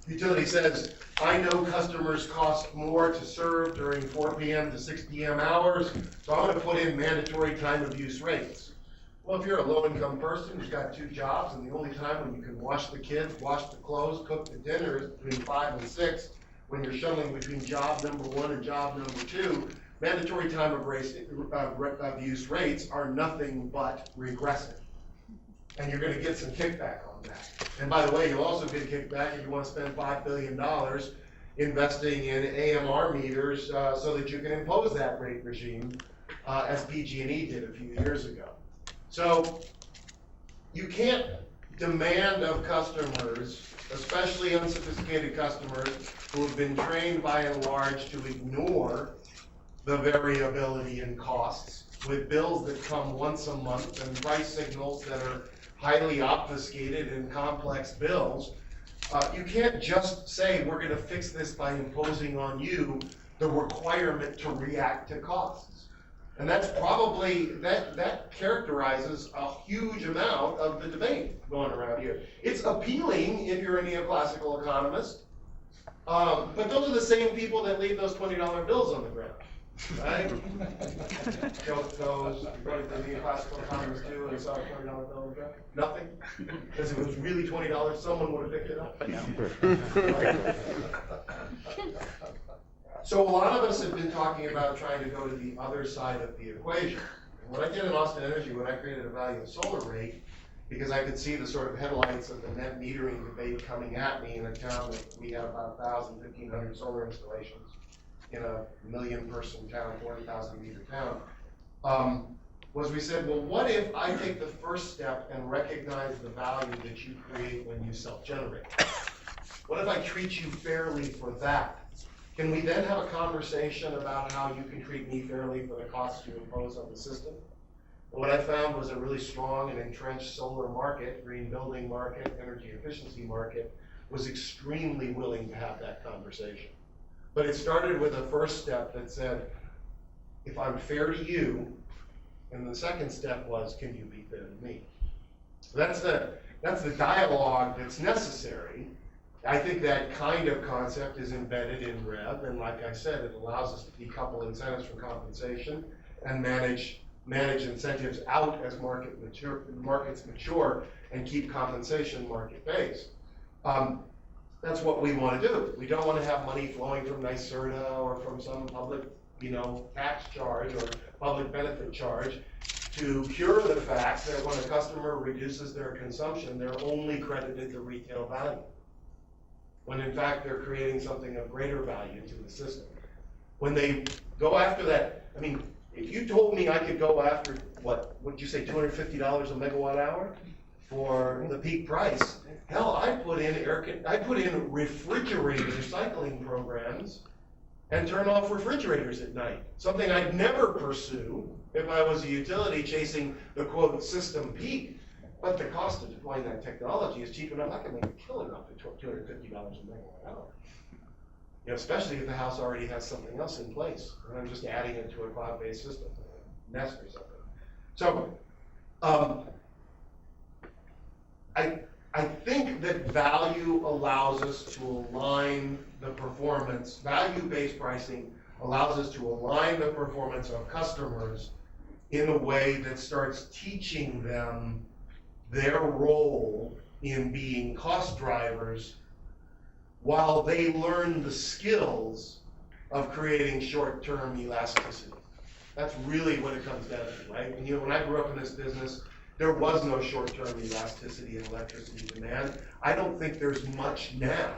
Utility says, I know customers cost more to serve during 4 p.m. to 6 p.m. hours, so I'm going to put in mandatory time of use rates. Well, if you're a low-income person who's got 2 jobs and the only time when you can wash the kids, wash the clothes, cook the dinner is between 5 and 6, when you're shuttling between job number 1 and job number 2, mandatory time of use rates are nothing but regressive. And you're going to get some kickback on that. And by the way, you'll also get kickback if you want to spend $5 billion investing in AMR meters so that you can impose that rate regime, as PG&E did a few years ago. So you can't demand of customers, especially unsophisticated customers who have been trained by and large to ignore the variability in costs with bills that come once a month and price signals that are highly obfuscated and complex bills. You can't just say we're going to fix this by imposing on you the requirement to react to costs. And that's probably, that characterizes a huge amount of the debate going around here. It's appealing if you're a neoclassical economist, but those are the same people that leave those $20 bills on the ground, right? Joke goes, you wrote the neoclassical economist too, and saw a $20 bill on the ground? Nothing? Because if it was really $20, someone would have picked it up. So a lot of us have been talking about trying to go to the other side of the equation. And what I did in Austin Energy when I created a value of solar rate, because I could see the sort of headlights of the net metering debate coming at me in a town that we have about 1,000, 1,500 solar installations in a 1 million person town, 40,000 meter town, was we said, well, what if I take the first step and recognize the value that you create when you self-generate? What if I treat you fairly for that? Can we then have a conversation about how you can treat me fairly for the costs you impose on the system? And what I found was a really strong and entrenched solar market, green building market, energy efficiency market, was extremely willing to have that conversation. But it started with a first step that said, if I'm fair to you, and the second step was, can you be fair to me? So that's the dialogue that's necessary. I think that kind of concept is embedded in REV, and like I said, it allows us to decouple incentives from compensation and manage incentives out as markets mature and keep compensation market-based. That's what we want to do. We don't want to have money flowing from NYSERDA or from some public, tax charge or public benefit charge to cure the fact that when a customer reduces their consumption, they're only credited the retail value, when in fact they're creating something of greater value to the system. When they go after that, if you told me I could go after, what would you say, $250 a megawatt hour for the peak price, hell, I put in refrigerator recycling programs and turn off refrigerators at night, something I'd never pursue if I was a utility chasing the quote system peak. But the cost of deploying that technology is cheap enough, I can make a killing off it, $250 a megawatt hour. You know, especially if the house already has something else in place, and I'm just adding it to a cloud-based system, Nest or something. So, I think that value allows us to align the performance, value-based pricing allows us to align the performance of customers in a way that starts teaching them their role in being cost drivers while they learn the skills of creating short-term elasticity. That's really what it comes down to, right? And, you know, when I grew up in this business, there was no short-term elasticity in electricity demand. I don't think there's much now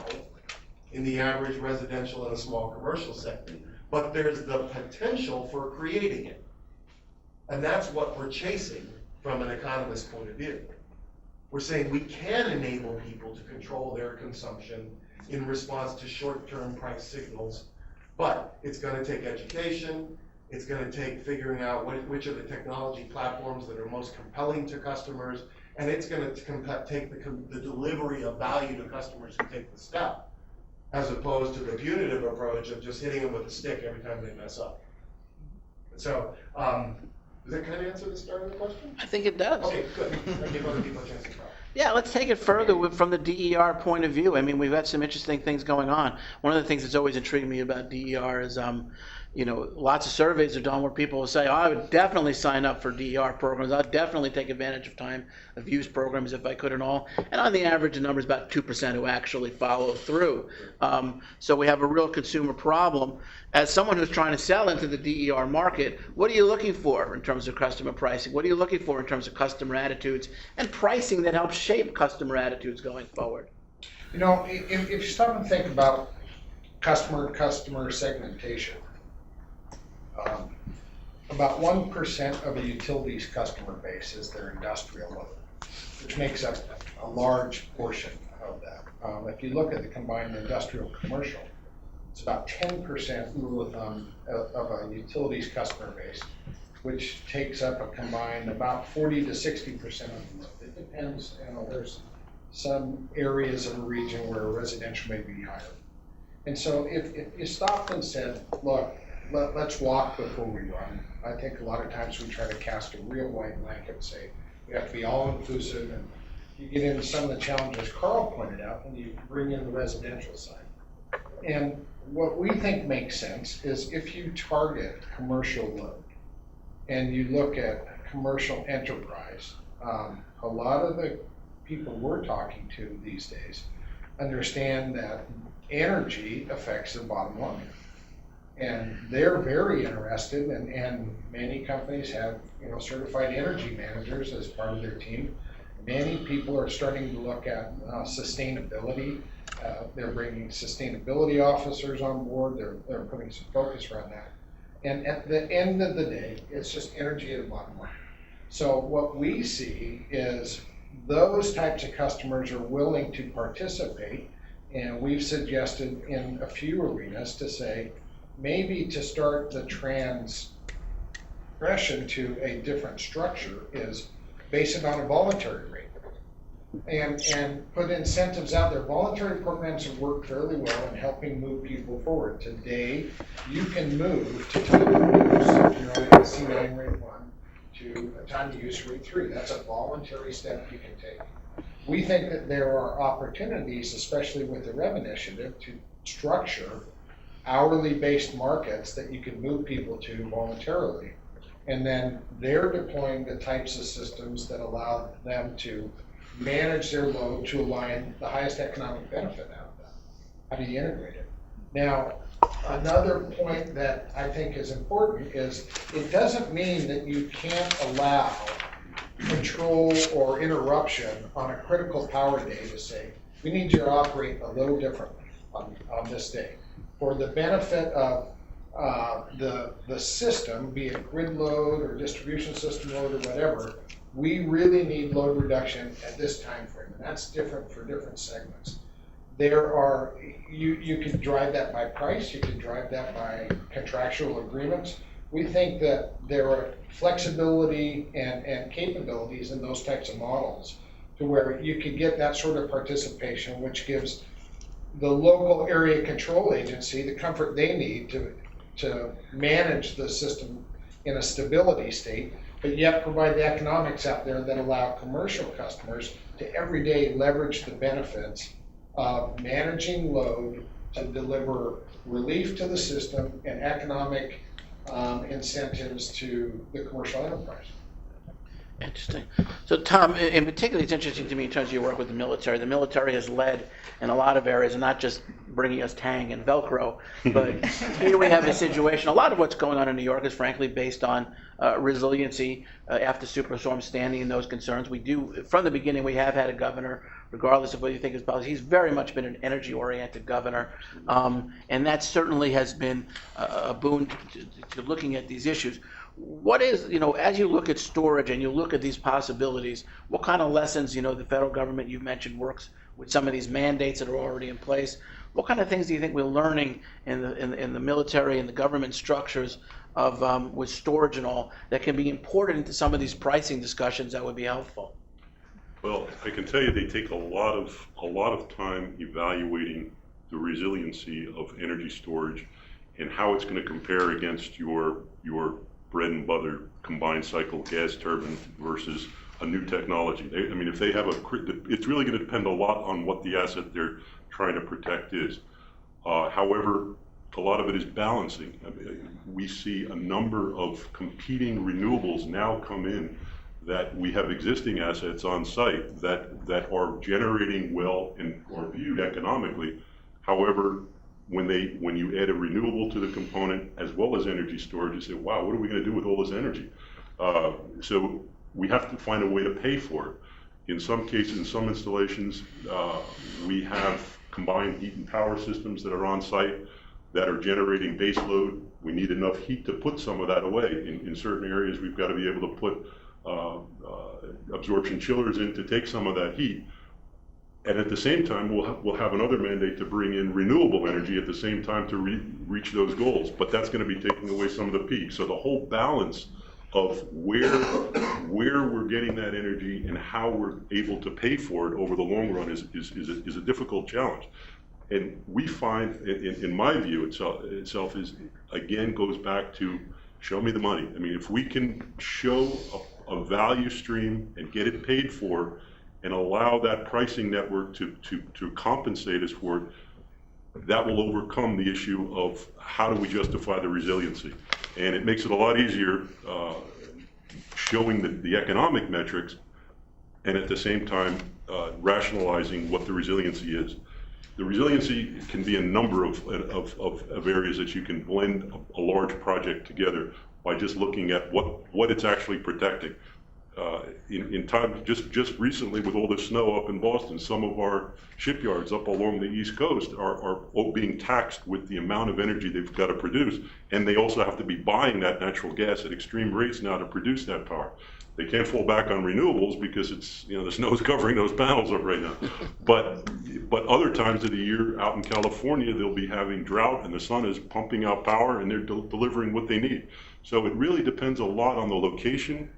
in the average residential and small commercial sector, but there's the potential for creating it. And that's what we're chasing from an economist's point of view. We're saying we can enable people to control their consumption in response to short-term price signals, but it's going to take education. It's going to take figuring out which are the technology platforms that are most compelling to customers, and it's going to take the delivery of value to customers who take the step, as opposed to the punitive approach of just hitting them with a stick every time they mess up. So, does that kind of answer the start of the question? I think it does. Okay, good. I give other people a chance to talk. Yeah, let's take it further from the DER point of view. I mean, we've got some interesting things going on. One of the things that's always intrigued me about DER is, you know, lots of surveys are done where people will say, oh, I would definitely sign up for DER programs. I'd definitely take advantage of time of use programs if I could and all. And on the average, the number is about 2% who actually follow through. So we have a real consumer problem. As someone who's trying to sell into the DER market, what are you looking for in terms of customer pricing? What are you looking for in terms of customer attitudes and pricing that helps shape customer attitudes going forward? You know, if you stop and think about customer segmentation, about 1% of a utilities customer base is their industrial load, which makes up a large portion of that. If you look at the combined industrial commercial, it's about 10% rule of thumb of a utilities customer base, which takes up a combined about 40 to 60% of the load. It depends, you know, there's some areas of a region where residential may be higher. And so if you stopped and said, look, let's walk before we run. I think a lot of times we try to cast a real white blanket and say we have to be all inclusive, and you get into some of the challenges Carl pointed out when you bring in the residential side. And what we think makes sense is if you target commercial load and you look at commercial enterprise, a lot of the people we're talking to these days understand that energy affects the bottom line. And they're very interested, and many companies have, you know, certified energy managers as part of their team. Many people are starting to look at sustainability. They're bringing sustainability officers on board. They're putting some focus around that. And at the end of the day, it's just energy at the bottom line. So what we see is those types of customers are willing to participate, and we've suggested in a few arenas to say, maybe to start the transgression to a different structure is base it on a voluntary rate and put incentives out there. Voluntary programs have worked fairly well in helping move people forward. Today, you can move to time of use if you're on a C9 rate 1 to a time of use rate 3. That's a voluntary step you can take. We think that there are opportunities, especially with the REV initiative, to structure hourly based markets that you can move people to voluntarily. And then they're deploying the types of systems that allow them to manage their load to align the highest economic benefit out of that. How do you integrate it? Now, another point that I think is important is it doesn't mean that you can't allow control or interruption on a critical power day to say, we need you to operate a little differently on this day. For the benefit of the system, be it grid load or distribution system load or whatever, we really need load reduction at this time frame, and that's different for different segments. There are, you can drive that by price, you can drive that by contractual agreements. we think that there are flexibility and capabilities in those types of models to where you could get that sort of participation, which gives the local area control agency the comfort they need to manage the system in a stability state, but yet provide the economics out there that allow commercial customers to every day leverage the benefits of managing load to deliver relief to the system and economic incentives to the commercial enterprise. Interesting. So Tom, in particular, it's interesting to me in terms of your work with the military. The military has led in a lot of areas, and not just bringing us Tang and Velcro, but here we have a situation. A lot of what's going on in New York is frankly based on resiliency after Superstorm Sandy and those concerns. We do, from the beginning, we have had a governor, regardless of what you think his policy, he's very much been an energy-oriented governor, and that certainly has been a boon to looking at these issues. What is, as you look at storage and you look at these possibilities, what kind of lessons, the federal government you've mentioned works with some of these mandates that are already in place? What kind of things do you think we're learning in the military and the government structures of with storage and all that can be imported into some of these pricing discussions that would be helpful? Well, I can tell you they take a lot of time evaluating the resiliency of energy storage and how it's going to compare against your bread and butter combined cycle gas turbine versus a new technology. If they have it's really going to depend a lot on what the asset they're trying to protect is. However, a lot of it is balancing. We see a number of competing renewables now come in that we have existing assets on site that are generating well and are viewed economically. However, when you add a renewable to the component as well as energy storage, you say, wow, what are we going to do with all this energy? So we have to find a way to pay for it. In some cases, in some installations, we have combined heat and power systems that are on site that are generating base load. We need enough heat to put some of that away. In certain areas, we've got to be able to put absorption chillers in to take some of that heat. And at the same time, we'll have another mandate to bring in renewable energy at the same time to reach those goals. But that's going to be taking away some of the peaks. So the whole balance of where we're getting that energy and how we're able to pay for it over the long run is a difficult challenge. And we find, in my view, itself is, again, goes back to show me the money. If we can show a value stream and get it paid for, and allow that pricing network to compensate us for it, that will overcome the issue of how do we justify the resiliency. And it makes it a lot easier showing the economic metrics and at the same time rationalizing what the resiliency is. The resiliency can be a number of areas that you can blend a large project together by just looking at what it's actually protecting. In time, just recently with all the snow up in Boston, some of our shipyards up along the East Coast are being taxed with the amount of energy they've got to produce, and they also have to be buying that natural gas at extreme rates now to produce that power. They can't fall back on renewables because it's, the snow's covering those panels up right now. But other times of the year out in California, they'll be having drought and the sun is pumping out power and they're delivering what they need. So it really depends a lot on the location.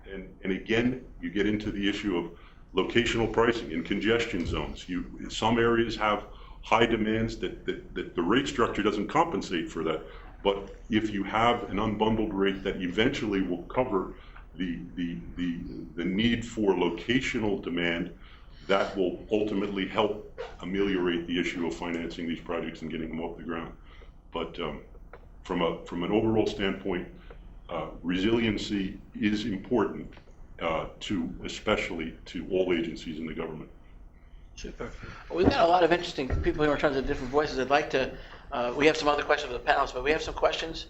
And again, you get into the issue of locational pricing in congestion zones. Some areas have high demands that the rate structure doesn't compensate for that. But if you have an unbundled rate that eventually will cover the need for locational demand, that will ultimately help ameliorate the issue of financing these projects and getting them off the ground. But from an overall standpoint, resiliency is important especially to all agencies in the government. Super. Well, we've got a lot of interesting people here in terms of different voices. I'd like to, we have some other questions for the panelists, but we have some questions.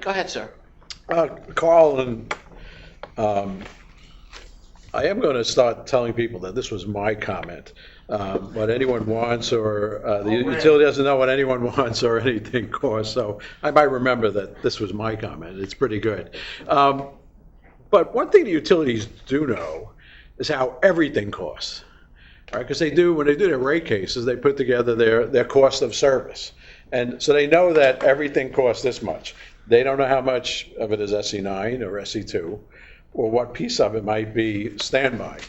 Go ahead, sir. Carl, and I am going to start telling people that this was my comment. What anyone wants, or the utility doesn't know what anyone wants or anything costs, so I might remember that this was my comment. It's pretty good. But one thing the utilities do know is how everything costs. All right, because when they do their rate cases, they put together their cost of service. And so they know that everything costs this much. They don't know how much of it is SE9 or SE2, or what piece of it might be standby.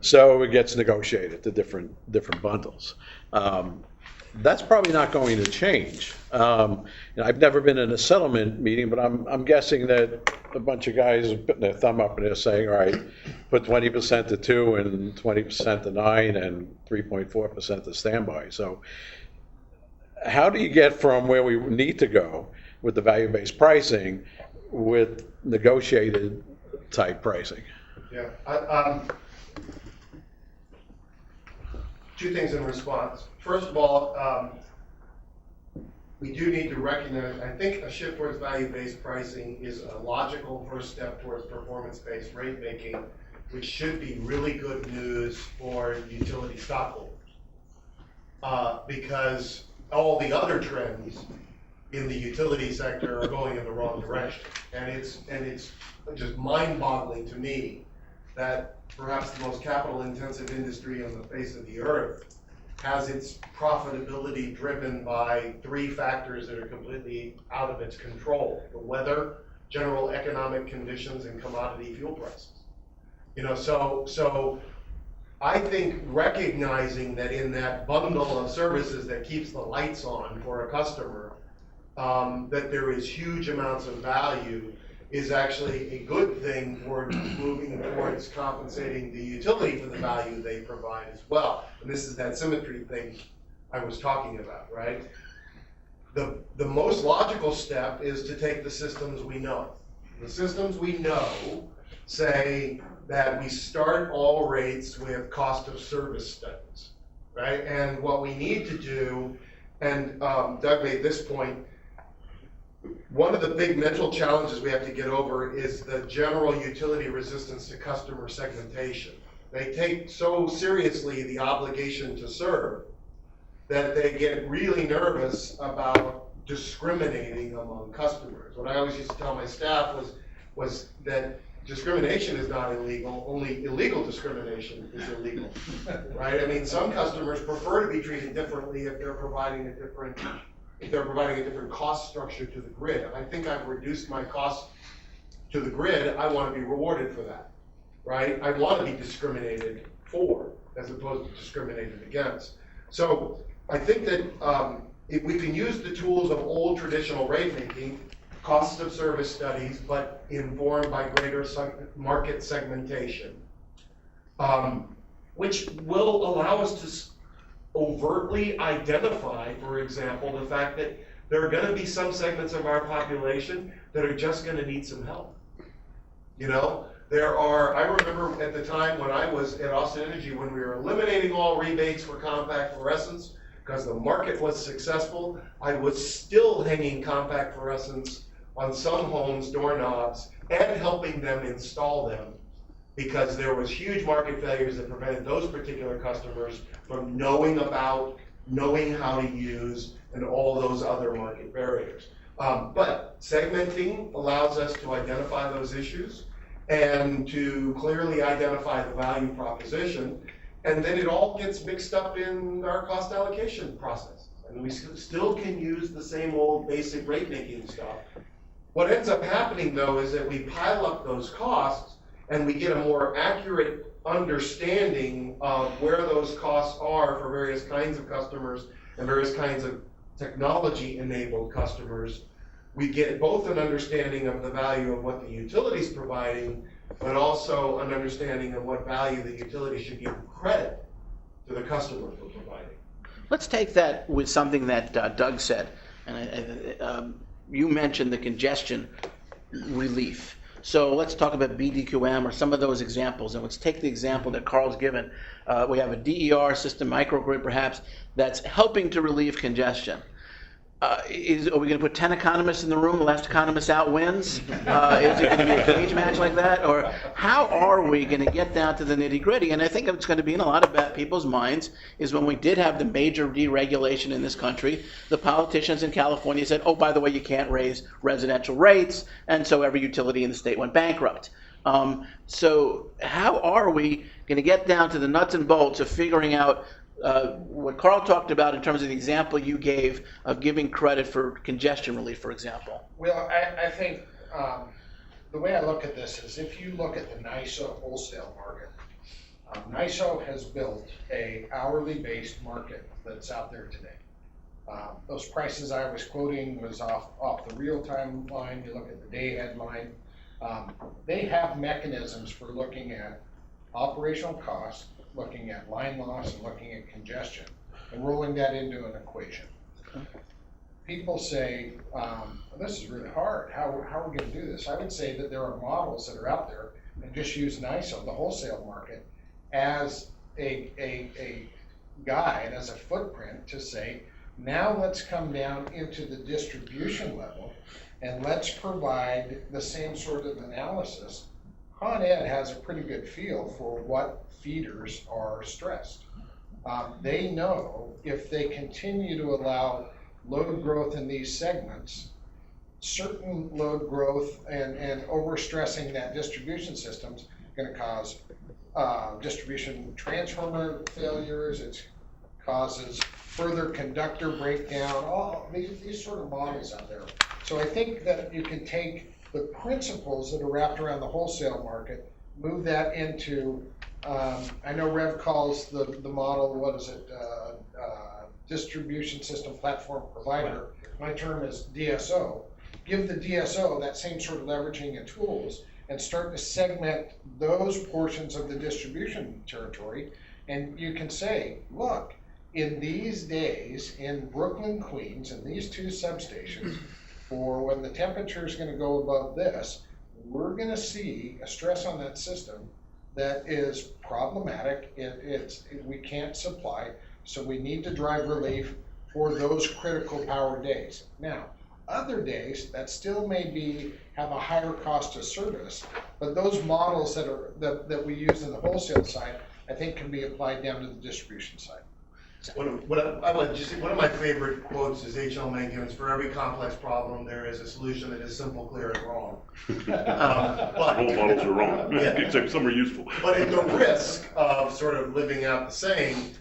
So it gets negotiated to different bundles. That's probably not going to change. I've never been in a settlement meeting, but I'm guessing that a bunch of guys are putting their thumb up and they're saying, all right, put 20% to 2 and 20% to 9 and 3.4% to standby. So how do you get from where we need to go with the value-based pricing with negotiated type pricing? Yeah. Two things in response. First of all, we do need to recognize, I think a shift towards value-based pricing is a logical first step towards performance-based rate making, which should be really good news for utility stockholders. Because all the other trends in the utility sector are going in the wrong direction. And it's just mind-boggling to me that perhaps the most capital-intensive industry on the face of the earth has its profitability driven by 3 factors that are completely out of its control: the weather, general economic conditions, and commodity fuel prices. So I think recognizing that in that bundle of services that keeps the lights on for a customer, that there is huge amounts of value is actually a good thing for moving towards compensating the utility for the value they provide as well. And this is that symmetry thing I was talking about, right? The most logical step is to take the systems we know. The systems we know say that we start all rates with cost of service studies, right? And what we need to do, and Doug made this point, one of the big mental challenges we have to get over is the general utility resistance to customer segmentation. They take so seriously the obligation to serve that they get really nervous about discriminating among customers. What I always used to tell my staff was that discrimination is not illegal, only illegal discrimination is illegal, right? I mean, some customers prefer to be treated differently if they're providing a different cost structure to the grid. If I think I've reduced my cost to the grid, I want to be rewarded for that, right? I want to be discriminated for as opposed to discriminated against. So I think that if we can use the tools of old traditional rate making, cost of service studies, but informed by greater market segmentation, which will allow us to overtly identify, for example, the fact that there are going to be some segments of our population that are just going to need some help. I remember at the time when I was at Austin Energy, when we were eliminating all rebates for compact fluorescents because the market was successful, I was still hanging compact fluorescents on some homes' doorknobs and helping them install them, because there was huge market failures that prevented those particular customers from knowing about, knowing how to use, and all those other market barriers. But segmenting allows us to identify those issues and to clearly identify the value proposition, and then it all gets mixed up in our cost allocation process. And we still can use the same old basic rate making stuff. What ends up happening, though, is that we pile up those costs and we get a more accurate understanding of where those costs are for various kinds of customers and various kinds of technology-enabled customers. We get both an understanding of the value of what the utility is providing, but also an understanding of what value the utility should give credit to the customer for providing. Let's take that with something that Doug said. And you mentioned the congestion relief. So let's talk about BDQM or some of those examples. And let's take the example that Carl's given. We have a DER system, microgrid perhaps, that's helping to relieve congestion. Are we going to put 10 economists in the room, the last economist out wins? Is it going to be a cage match like that? Or how are we going to get down to the nitty gritty? And I think it's going to be in a lot of people's minds is when we did have the major deregulation in this country, the politicians in California said, oh, by the way, you can't raise residential rates. And so every utility in the state went bankrupt. So how are we going to get down to the nuts and bolts of figuring out what Carl talked about in terms of the example you gave of giving credit for congestion relief, for example. Well, I think the way I look at this is if you look at the NYSO wholesale market, NYSO has built a hourly based market that's out there today. Those prices I was quoting was off the real-time line. You look at the day-ahead line. They have mechanisms for looking at operational costs, looking at line loss, and looking at congestion, and rolling that into an equation. People say, this is really hard. How are we going to do this? I would say that there are models that are out there and just use NYSO, the wholesale market, as a guide, as a footprint to say, now let's come down into the distribution level and let's provide the same sort of analysis. Con Ed has a pretty good feel for what feeders are stressed. They know if they continue to allow load growth in these segments, certain load growth and overstressing that distribution system's going to cause distribution transformer failures. It causes further conductor breakdown, all these sort of models out there. So I think that you can take the principles that are wrapped around the wholesale market, move that into, I know Rev calls the model, what is it, distribution system platform provider. My term is DSO. Give the DSO that same sort of leveraging and tools and start to segment those portions of the distribution territory. And you can say, look, in these days in Brooklyn, Queens, in these two substations, for when the temperature is going to go above this, we're going to see a stress on that system that is problematic. We can't supply, so we need to drive relief for those critical power days. Now, other days that still may have a higher cost of service, but those models that we use in the wholesale side, I think can be applied down to the distribution side. One of my favorite quotes is H.L. Mencken's, "For every complex problem, there is a solution that is simple, clear, and wrong." All models are wrong, Yeah. except some are useful. But at the risk of sort of living out the saying,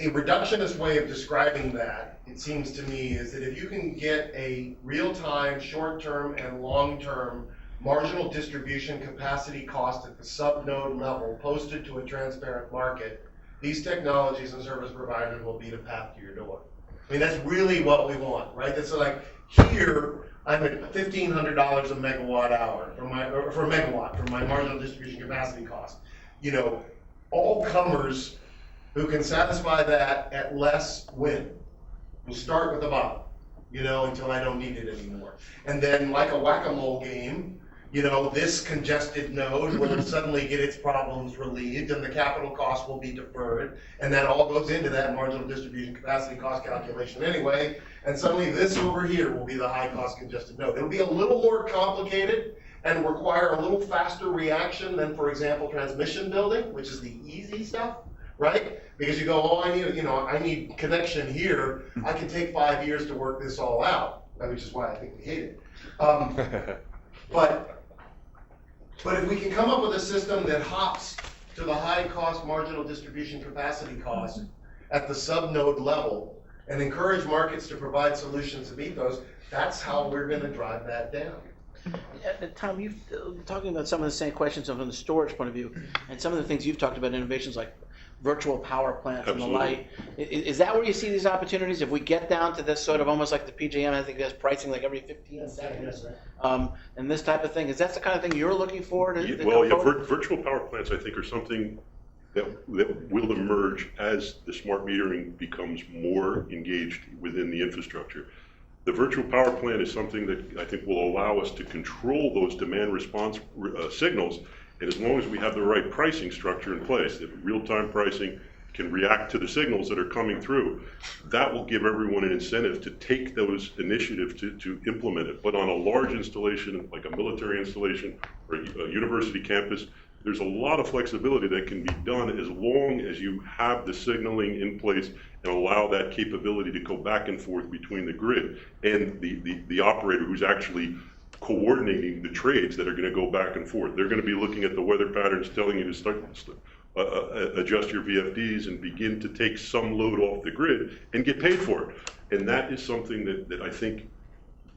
a reductionist way of describing that, it seems to me, is that if you can get a real-time, short-term, and long-term marginal distribution capacity cost at the sub-node level posted to a transparent market, these technologies and service providers will be the path to your door. I mean, that's really what we want, right? That's like, here, I'm at $1,500 a megawatt hour for my marginal distribution capacity cost. You know, all comers who can satisfy that at less win. We'll start with the bottom, you know, until I don't need it anymore. And then, like a whack-a-mole game, you know, this congested node will suddenly get its problems relieved and the capital cost will be deferred. And that all goes into that marginal distribution capacity cost calculation anyway. And suddenly this over here will be the high cost congested node. It'll be a little more complicated and require a little faster reaction than, for example, transmission building, which is the easy stuff, right? Because you go, oh, I need connection here. I can take 5 years to work this all out, which is why I think we hate it. But if we can come up with a system that hops to the high cost marginal distribution capacity cost at the sub-node level and encourage markets to provide solutions to meet those, that's how we're going to drive that down. Tom, you've talking about some of the same questions from the storage point of view, and some of the things you've talked about, innovations like virtual power plants and the like. Is that where you see these opportunities? If we get down to this sort of almost like the PJM, I think there's pricing like every 15 seconds, and this type of thing, is that the kind of thing you're looking for? Virtual power plants, I think, are something that will emerge as the smart metering becomes more engaged within the infrastructure. The virtual power plant is something that I think will allow us to control those demand response signals. And as long as we have the right pricing structure in place, that real-time pricing can react to the signals that are coming through, that will give everyone an incentive to take those initiatives to implement it. But on a large installation, like a military installation or a university campus, there's a lot of flexibility that can be done as long as you have the signaling in place and allow that capability to go back and forth between the grid and the operator who's actually coordinating the trades that are going to go back and forth. They're going to be looking at the weather patterns, telling you to adjust your VFDs and begin to take some load off the grid and get paid for it. And that is something that I think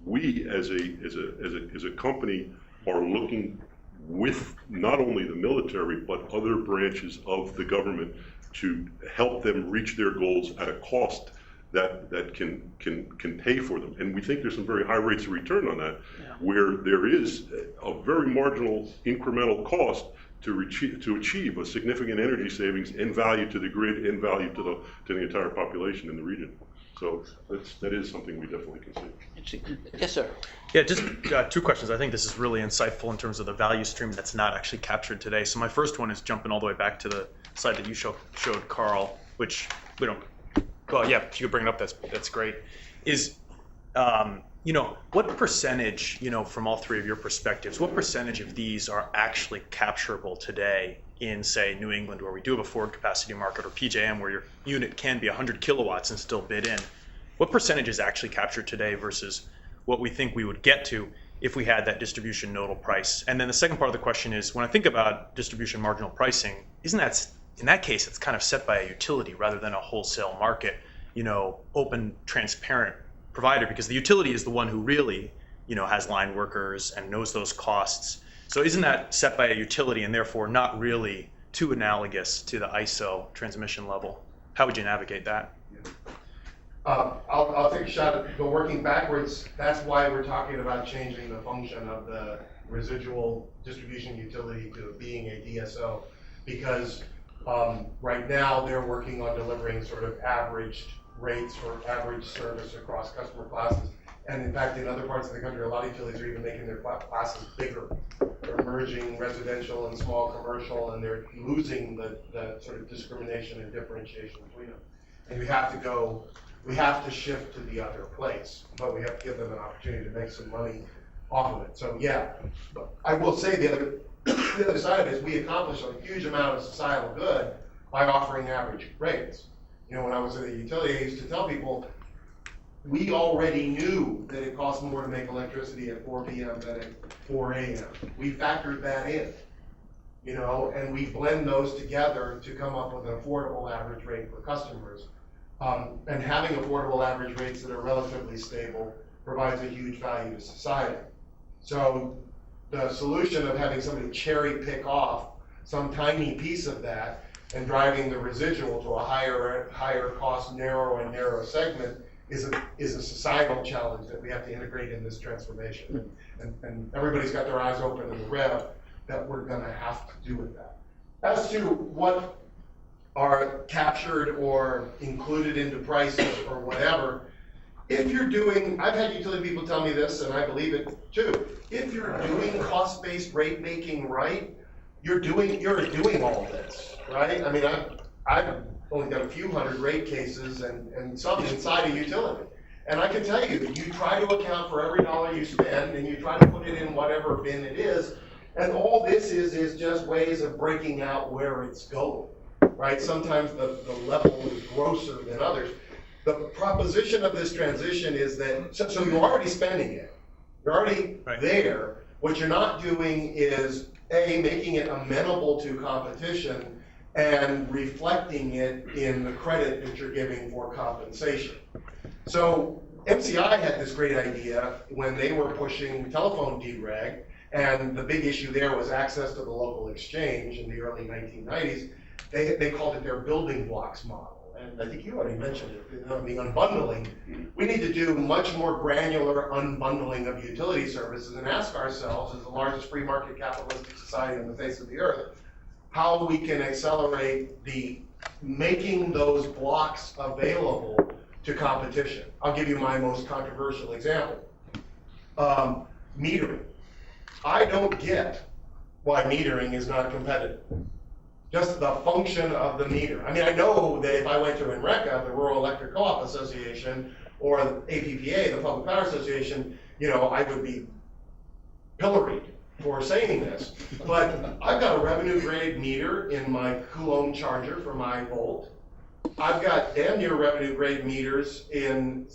we as a company are looking with not only the military, but other branches of the government to help them reach their goals at a cost that can pay for them. And we think there's some very high rates of return on that, where there is a very marginal incremental cost to achieve a significant energy savings and value to the grid and value to the entire population in the region. So that is something we definitely can see. Yes, sir. Yeah, just two questions. I think this is really insightful in terms of the value stream that's not actually captured today. So my first one is jumping all the way back to the slide that you showed, Carl, which we don't. Well, yeah, if you could bring it up, that's great. Is what percentage, from all three of your perspectives, what percentage of these are actually capturable today in, say, New England, where we do have a forward capacity market, or PJM, where your unit can be 100 kilowatts and still bid in? What percentage is actually captured today versus what we think we would get to if we had that distribution nodal price? And then the second part of the question is, when I think about distribution marginal pricing, isn't that, in that case, it's kind of set by a utility rather than a wholesale market, open, transparent provider, because the utility is the one who really, has line workers and knows those costs. So isn't that set by a utility and therefore not really too analogous to the ISO transmission level? How would you navigate that? I'll take a shot at working backwards. That's why we're talking about changing the function of the residual distribution utility to being a DSO, because right now they're working on delivering sort of averaged rates for average service across customer classes. And in fact, in other parts of the country, a lot of utilities are even making their classes bigger. They're merging residential and small commercial, and they're losing the sort of discrimination and differentiation between them. And we have to shift to the other place, but we have to give them an opportunity to make some money off of it. So yeah, but I will say the other side of it is we accomplish a huge amount of societal good by offering average rates. When I was at a utility, I used to tell people, we already knew that it cost more to make electricity at 4 p.m. than at 4 a.m. We factored that in, and we blend those together to come up with an affordable average rate for customers. And having affordable average rates that are relatively stable provides a huge value to society. So the solution of having somebody cherry pick off some tiny piece of that and driving the residual to a higher cost, narrow segment is a societal challenge that we have to integrate in this transformation. And everybody's got their eyes open in the rev that we're going to have to do with that. As to what are captured or included into prices or whatever, if you're doing, I've had utility people tell me this, and I believe it too, if you're doing cost-based rate making right, you're doing all this, right? I mean, I've only got a few hundred rate cases and some inside a utility. And I can tell you that you try to account for every dollar you spend and you try to put it in whatever bin it is. And all this is just ways of breaking out where it's going, right? Sometimes the level is grosser than others. The proposition of this transition is that, so you're already spending it. You're already there. What you're not doing is, A, making it amenable to competition and reflecting it in the credit that you're giving for compensation. So MCI had this great idea when they were pushing telephone dereg, and the big issue there was access to the local exchange in the early 1990s. They called it their building blocks model. And I think you already mentioned it, the unbundling. We need to do much more granular unbundling of utility services and ask ourselves, as the largest free market capitalistic society on the face of the earth, how we can accelerate the making those blocks available to competition. I'll give you my most controversial example. Metering. I don't get why metering is not competitive. Just the function of the meter. I mean, I know that if I went to NRECA, the Rural Electric Co-op Association, or the APPA, the Public Power Association, I would be pilloried for saying this. But I've got a revenue grade meter in my Coulomb charger for my Volt. I've got damn near revenue grade meters in,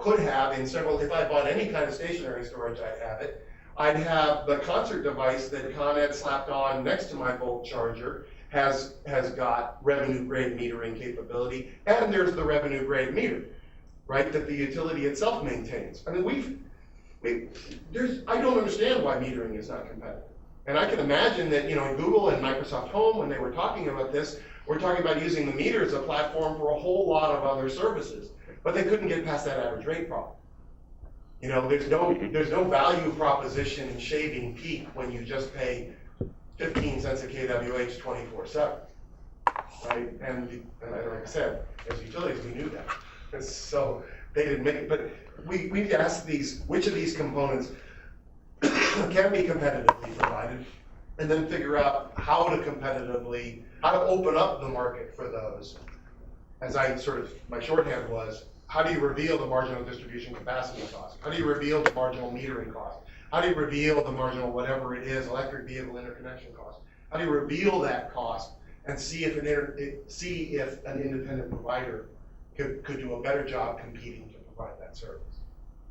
could have in several, if I bought any kind of stationary storage, I'd have it. I'd have the concert device that Con Ed slapped on next to my Volt charger has got revenue grade metering capability, and there's the revenue grade meter, right, that the utility itself maintains. I mean, I don't understand why metering is not competitive. And I can imagine that, Google and Microsoft Home, when they were talking about this, were talking about using the meter as a platform for a whole lot of other services, but they couldn't get past that average rate problem. There's no value proposition in shaving peak when you just pay 15 cents a kWh 24/7, right? And like I said, as utilities, we knew that. And so they didn't make it, but we asked which of these components can be competitively provided, and then figure out how to open up the market for those. As my shorthand was, how do you reveal the marginal distribution capacity cost? How do you reveal the marginal metering cost? How do you reveal the marginal whatever it is, electric vehicle interconnection cost? How do you reveal that cost and see if an independent provider could do a better job competing to provide that service?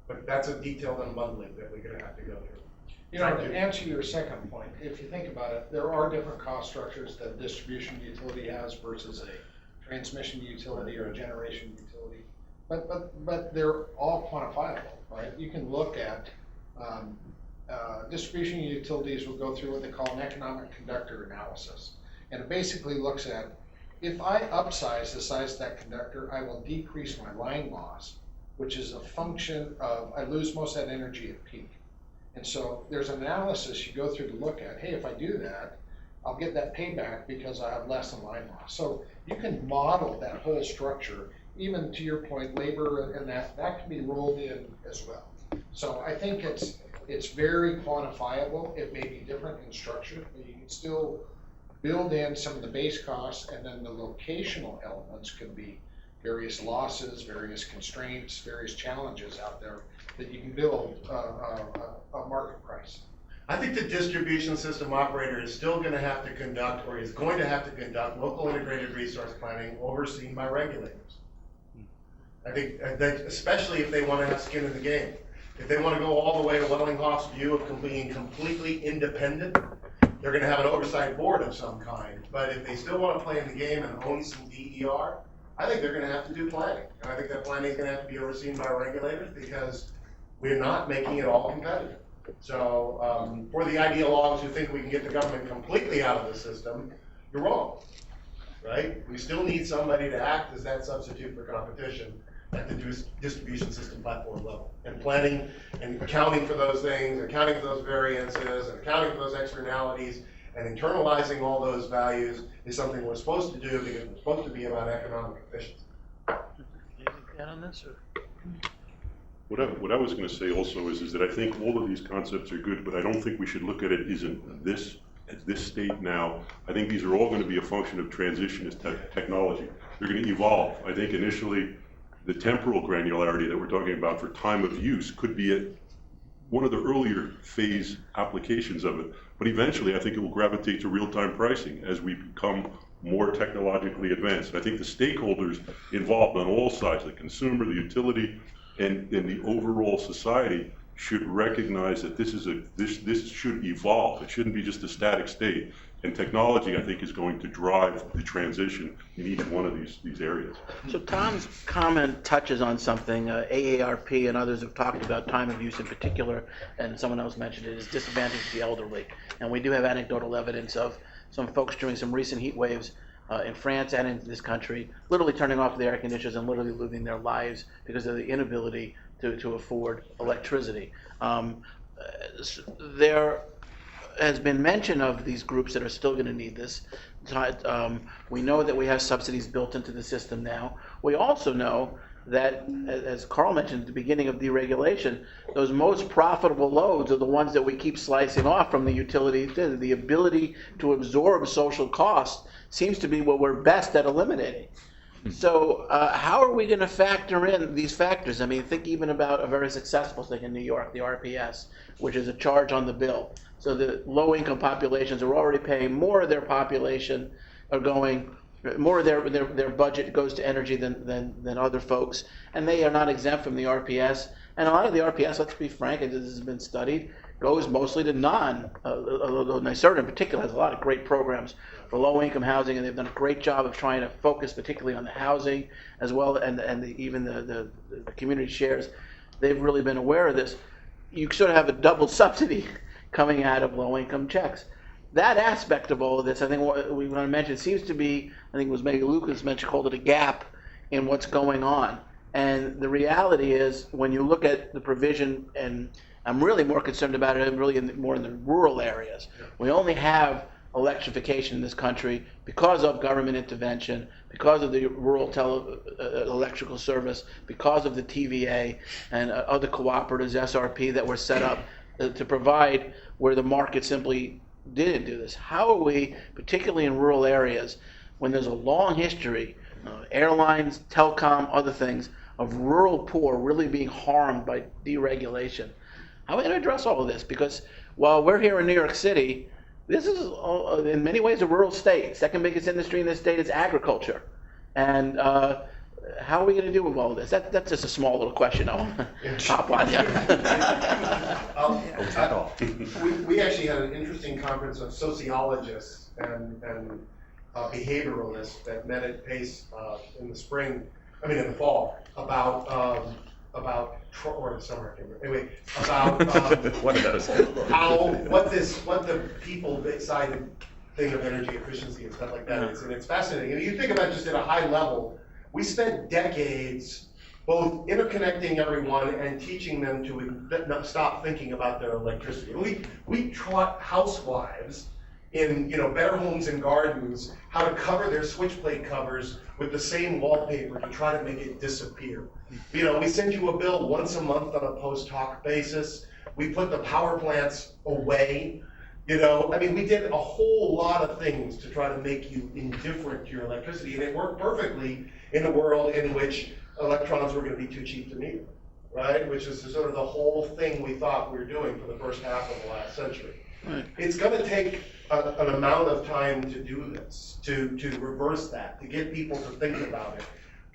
But that's a detailed unbundling that we're going to have to go through. To answer your second point, if you think about it, there are different cost structures that a distribution utility has versus a transmission utility or a generation utility. But they're all quantifiable, right? You can look at distribution utilities will go through what they call an economic conductor analysis. And it basically looks at, if I upsize the size of that conductor, I will decrease my line loss, which is a function of, I lose most of that energy at peak. And so there's an analysis you go through to look at, hey, if I do that, I'll get that payback because I have less than line loss. So you can model that whole structure, even to your point, labor and that can be rolled in as well. So I think it's very quantifiable. It may be different in structure, but you can still build in some of the base costs, and then the locational elements can be various losses, various constraints, various challenges out there that you can build a market price. I think the distribution system operator is still going to have to conduct, or is going to have to conduct, local integrated resource planning overseen by regulators. I think especially if they want to have skin in the game. If they want to go all the way to Wellinghoff's view of being completely independent, they're going to have an oversight board of some kind. But if they still want to play in the game and own some DER, I think they're going to have to do planning. And I think that planning is going to have to be overseen by regulators because we're not making it all competitive. So for the ideologues who think we can get the government completely out of the system, you're wrong, right? We still need somebody to act as that substitute for competition at the distribution system platform level. And planning and accounting for those things, accounting for those variances, and accounting for those externalities, and internalizing all those values is something we're supposed to do because we're supposed to be about economic efficiency. Anything on this? Or? What I was going to say also is that I think all of these concepts are good, but I don't think we should look at it as this state now. I think these are all going to be a function of transition as technology. They're going to evolve. I think initially the temporal granularity that we're talking about for time of use could be at one of the earlier phase applications of it. But eventually I think it will gravitate to real-time pricing as we become more technologically advanced. And I think the stakeholders involved on all sides, the consumer, the utility, and the overall society should recognize that this should evolve. It shouldn't be just a static state. And technology, I think, is going to drive the transition in each one of these areas. So Tom's comment touches on something. AARP and others have talked about time of use in particular, and someone else mentioned it, is disadvantage to the elderly. And we do have anecdotal evidence of some folks during some recent heat waves in France and in this country, literally turning off the air conditioners and literally losing their lives because of the inability to afford electricity. There has been mention of these groups that are still going to need this. We know that we have subsidies built into the system now. We also know that, as Carl mentioned at the beginning of deregulation, those most profitable loads are the ones that we keep slicing off from the utility. The ability to absorb social costs seems to be what we're best at eliminating. So how are we going to factor in these factors? I mean, think even about a very successful thing in New York, the RPS, which is a charge on the bill. So the low-income populations are already paying more of their population, are going, more of their budget goes to energy than other folks, and they are not exempt from the RPS. And a lot of the RPS, let's be frank, and this has been studied, goes mostly to although NYSERDA in particular has a lot of great programs for low-income housing, and they've done a great job of trying to focus particularly on the housing as well, and even the community shares. They've really been aware of this. You sort of have a double subsidy coming out of low-income checks. That aspect of all of this, I think what we want to mention, seems to be, I think it was maybe Lucas mentioned, called it a gap in what's going on. And the reality is, when you look at the provision, and I'm really more concerned about it really more in the rural areas. We only have electrification in this country because of government intervention, because of the rural electrical service, because of the TVA and other cooperatives, SRP, that were set up to provide where the market simply didn't do this. How are we, particularly in rural areas, when there's a long history, airlines, telecom, other things, of rural poor really being harmed by deregulation? How are we going to address all of this? Because while we're here in New York City, this is in many ways a rural state. Second biggest industry in this state is agriculture. And how are we going to deal with all of this? That's just a small little question I want to top on you. We actually had an interesting conference of sociologists and behavioralists that met at PACE in the fall, or the summer, I can't remember. Anyway, about One of those. what the people-sided thing of energy efficiency and stuff like that is, and it's fascinating. And you think about it just at a high level, we spent decades both interconnecting everyone and teaching them to stop thinking about their electricity. We taught housewives in Better Homes and Gardens how to cover their switch plate covers with the same wallpaper to try to make it disappear. We send you a bill once a month on a post hoc basis. We put the power plants away. We did a whole lot of things to try to make you indifferent to your electricity, and it worked perfectly in a world in which electrons were going to be too cheap to meter, right? Which is sort of the whole thing we thought we were doing for the first half of the last century. Right. It's going to take an amount of time to do this, to reverse that, to get people to think about it.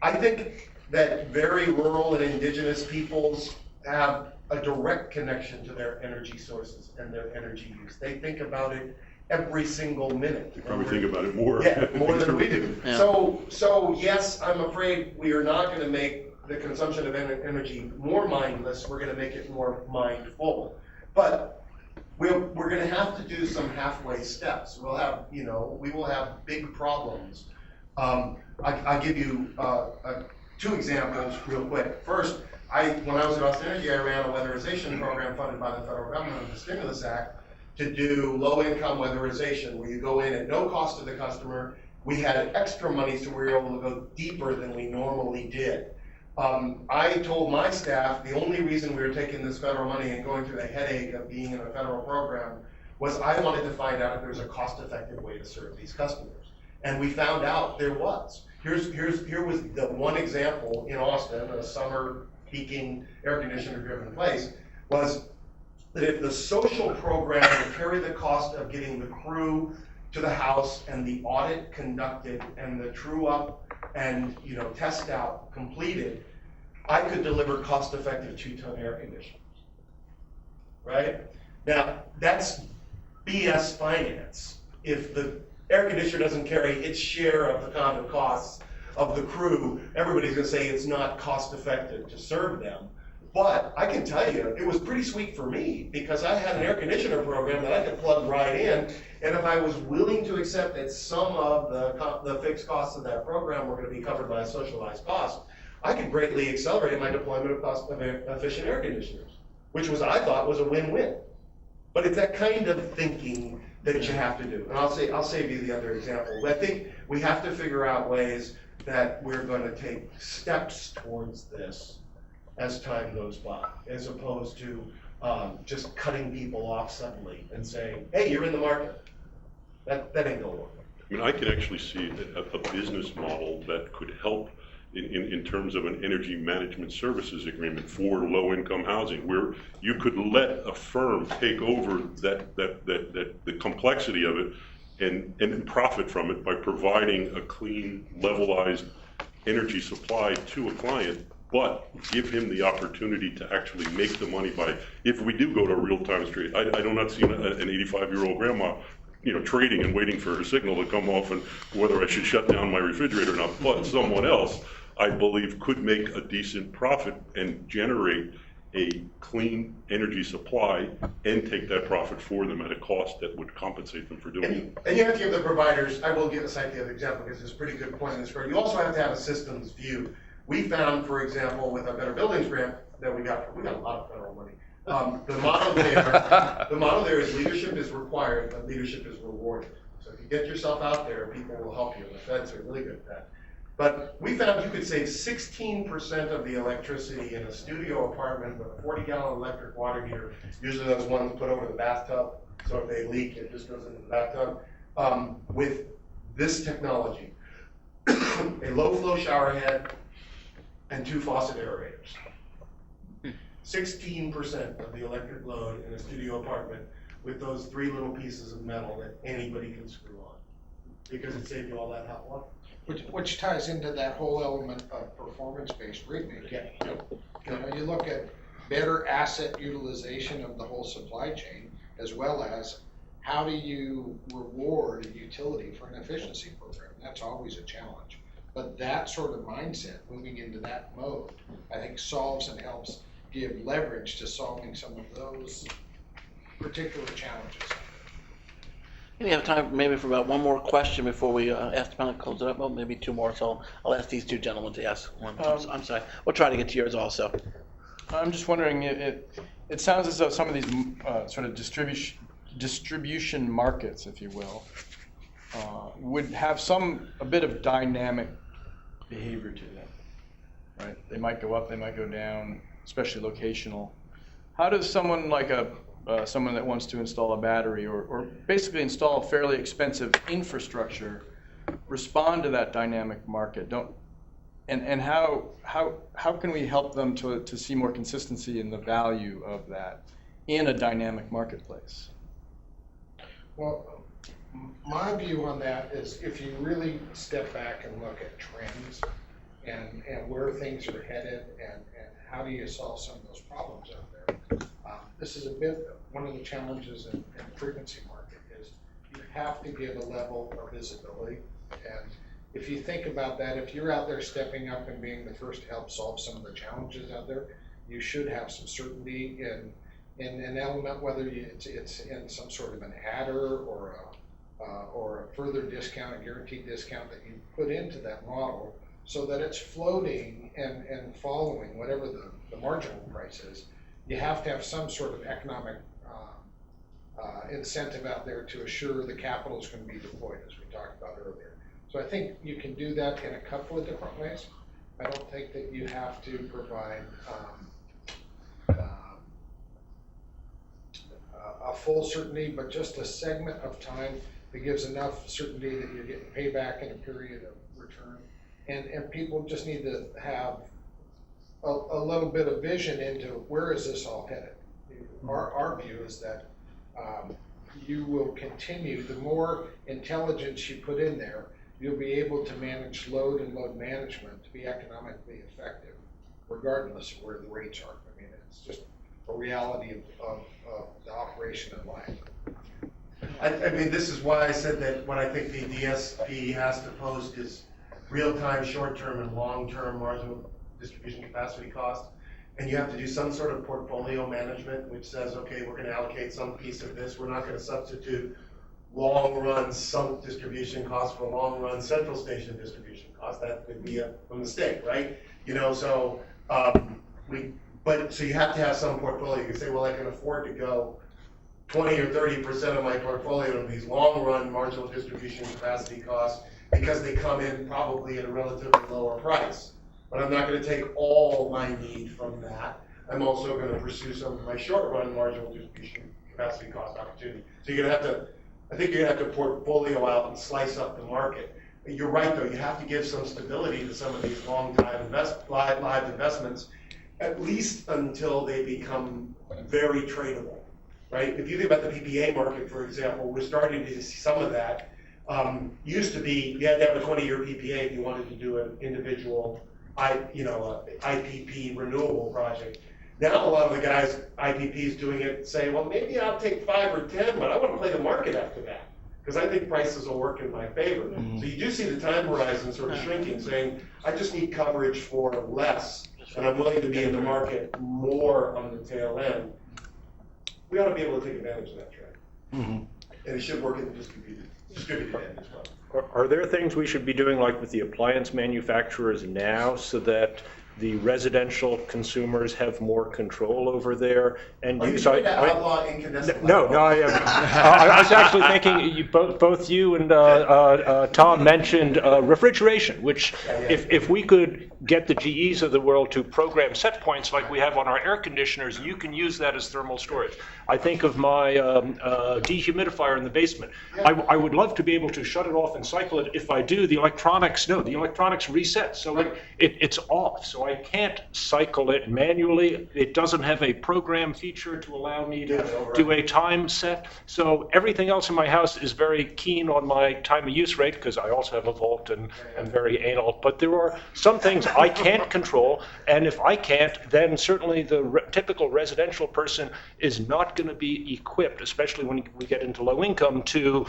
I think that very rural and indigenous peoples have a direct connection to their energy sources and their energy use. They think about it every single minute. They probably think about it more. Yeah, more than we do. Yeah. So yes, I'm afraid we are not going to make the consumption of energy more mindless. We're going to make it more mindful. But we're going to have to do some halfway steps. We will have big problems. I'll give you two examples real quick. First, when I was at Austin Energy, I ran a weatherization program funded by the federal government under the Stimulus Act to do low-income weatherization, where you go in at no cost to the customer. We had extra money, so we were able to go deeper than we normally did. I told my staff the only reason we were taking this federal money and going through the headache of being in a federal program was I wanted to find out if there was a cost-effective way to serve these customers. And we found out there was. Here was the one example in Austin, a summer peaking air conditioner driven place, was that if the social program would carry the cost of getting the crew to the house and the audit conducted and the true up and test out completed, I could deliver cost-effective 2-ton air conditioners. Right? Now, that's BS finance. If the air conditioner doesn't carry its share of the common costs of the crew, everybody's going to say it's not cost-effective to serve them. But I can tell you, it was pretty sweet for me because I had an air conditioner program that I could plug right in, and if I was willing to accept that some of the fixed costs of that program were going to be covered by a socialized cost, I could greatly accelerate my deployment of cost-efficient air conditioners, which I thought was a win-win. But it's that kind of thinking that you have to do. And I'll save you the other example. I think we have to figure out ways that we're going to take steps towards this as time goes by, as opposed to just cutting people off suddenly and saying, hey, you're in the market. That ain't gonna work. I can actually see a business model that could help in terms of an energy management services agreement for low-income housing, where you could let a firm take over the complexity of it and profit from it by providing a clean, levelized energy supply to a client but give him the opportunity to actually make the money by, if we do go to real-time trade. I do not see an 85-year-old grandma, trading and waiting for her signal to come off and whether I should shut down my refrigerator or not. But someone else, I believe, could make a decent profit and generate a clean energy supply and take that profit for them at a cost that would compensate them for doing it. And you have to give the providers, I will cite the other example because it's a pretty good point in this regard. You also have to have a systems view. We found, for example, with our Better Buildings grant that we got a lot of federal money. The model there is leadership is required, but leadership is rewarded. So if you get yourself out there, people will help you. The feds are really good at that. But we found you could save 16% of the electricity in a studio apartment with a 40-gallon electric water heater. Usually those ones put over the bathtub, so if they leak, it just goes into the bathtub. With this technology, a low-flow shower head and 2 faucet aerators. 16% of the electric load in a studio apartment with those 3 little pieces of metal that anybody can screw on, because it saved you all that hot water. Which ties into that whole element of performance-based rate making. You look at better asset utilization of the whole supply chain, as well as how do you reward a utility for an efficiency program? That's always a challenge. But that sort of mindset, moving into that mode, I think solves and helps give leverage to solving some of those particular challenges. We have time maybe for about one more question before we ask the panel to close it up. Well, maybe 2 more, so I'll ask these 2 gentlemen to ask one. I'm sorry. We'll try to get to yours also. I'm just wondering, it sounds as though some of these sort of distribution markets, if you will, would have a bit of dynamic behavior to them, right? They might go up, they might go down, especially locational. How does someone like someone that wants to install a battery or basically install fairly expensive infrastructure respond to that dynamic market? And how can we help them to see more consistency in the value of that in a dynamic marketplace? Well, my view on that is if you really step back and look at trends and where things are headed and how do you solve some of those problems out there, this is a bit one of the challenges in the frequency market is you have to give a level of visibility. And if you think about that, if you're out there stepping up and being the first to help solve some of the challenges out there, you should have some certainty in an element, whether it's in some sort of an adder or a further discount, a guaranteed discount that you put into that model so that it's floating and following whatever the marginal price is. You have to have some sort of economic incentive out there to assure the capital is going to be deployed, as we talked about earlier. So I think you can do that in a couple of different ways. I don't think that you have to provide a full certainty, but just a segment of time that gives enough certainty that you're getting payback in a period of return. And people just need to have a little bit of vision into where is this all headed. Our view is that you will continue, the more intelligence you put in there, you'll be able to manage load and load management to be economically effective, regardless of where the rates are. I mean, it's just a reality of the operation of life. I mean, this is why I said that what I think the DSP has to post is real-time, short-term, and long-term marginal distribution capacity cost. And you have to do some sort of portfolio management, which says, okay, we're going to allocate some piece of this. We're not going to substitute long-run sunk distribution costs for long-run central station distribution costs. That would be a mistake, right? So so you have to have some portfolio. You can say, well, I can afford to go 20 or 30% of my portfolio to these long-run marginal distribution capacity costs because they come in probably at a relatively lower price. But I'm not going to take all my need from that. I'm also going to pursue some of my short-run marginal distribution capacity cost opportunity. So you're going to have to, I think you're going to have to portfolio out and slice up the market. You're right, though. You have to give some stability to some of these long-time live investments, at least until they become very tradable, right? If you think about the PPA market, for example, we're starting to see some of that. Used to be, you had to have a 20-year PPA if you wanted to do an individual IPP renewable project. Now a lot of the guys, IPPs doing it, say, well, maybe I'll take 5 or 10, but I want to play the market after that, because I think prices will work in my favor. So you do see the time horizon sort of shrinking, saying, I just need coverage for less, and I'm willing to be in the market more on the tail end. We ought to be able to take advantage of that trend. And it should work in the distributed end as well. Are there things we should be doing, like with the appliance manufacturers now, so that the residential consumers have more control over their end Are you use? trying to outlaw incandescent light No, bulbs? I was actually thinking, both you and Tom mentioned refrigeration, which if we could get the GEs of the world to program set points like we have on our air conditioners, you can use that as thermal storage. I think of my dehumidifier in the basement. I would love to be able to shut it off and cycle it. If I do, the electronics reset, so it's off. So I can't cycle it manually. It doesn't have a program feature to allow me to do a time set. So everything else in my house is very keen on my time of use rate, because I also have a Volt and I'm very anal. But there are some things I can't control, and if I can't, then certainly the typical residential person is not going to be equipped, especially when we get into low income, to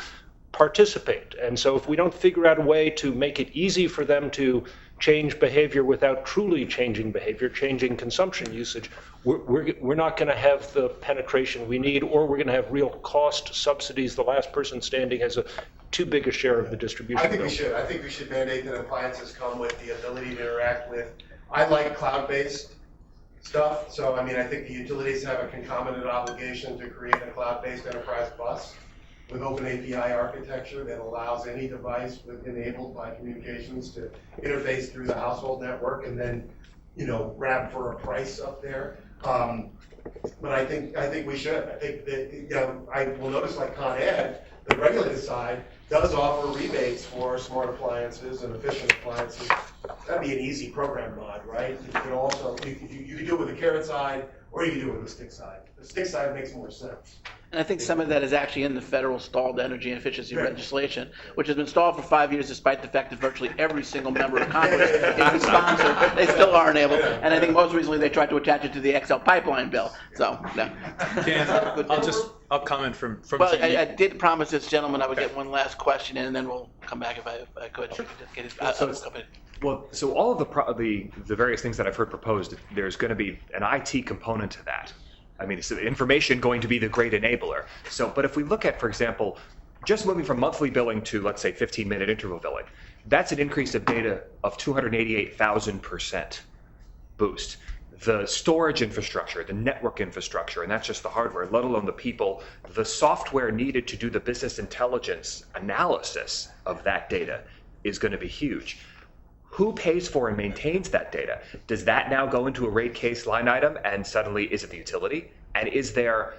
participate. And so if we don't figure out a way to make it easy for them to change behavior without truly changing behavior, changing consumption usage, we're not going to have the penetration we need, or we're going to have real cost subsidies. The last person standing has a too big a share of the distribution. I think we should mandate that appliances come with the ability to interact with. I like cloud-based stuff, so I think the utilities have a concomitant obligation to create a cloud-based enterprise bus with open API architecture that allows any device enabled by communications to interface through the household network and then, grab for a price up there. But I think we should. I think that, I will notice, like Con Ed, the regulated side does offer rebates for smart appliances and efficient appliances. That'd be an easy program mod, right? You could also, you could do it with the carrot side, or you could do it with the stick side. The stick side makes more sense. And I think some of that is actually in the federal stalled energy efficiency legislation, which has been stalled for 5 years despite the fact that virtually every single member of Congress is sponsored. They still aren't able. And I think most recently they tried to attach it to the XL pipeline bill. So, no. Dan, I'll comment from Well, I did promise this gentleman I would get one last question in, and then we'll come back if I could. Get his, So all of the various things that I've heard proposed, there's going to be an IT component to that. So information going to be the great enabler. So, but if we look at, for example, just moving from monthly billing to, let's say, 15-minute interval billing, that's an increase of data of 288,000% boost. The storage infrastructure, the network infrastructure, and that's just the hardware, let alone the people, the software needed to do the business intelligence analysis of that data is going to be huge. Who pays for and maintains that data? Does that now go into a rate case line item, and suddenly is it the utility? And is there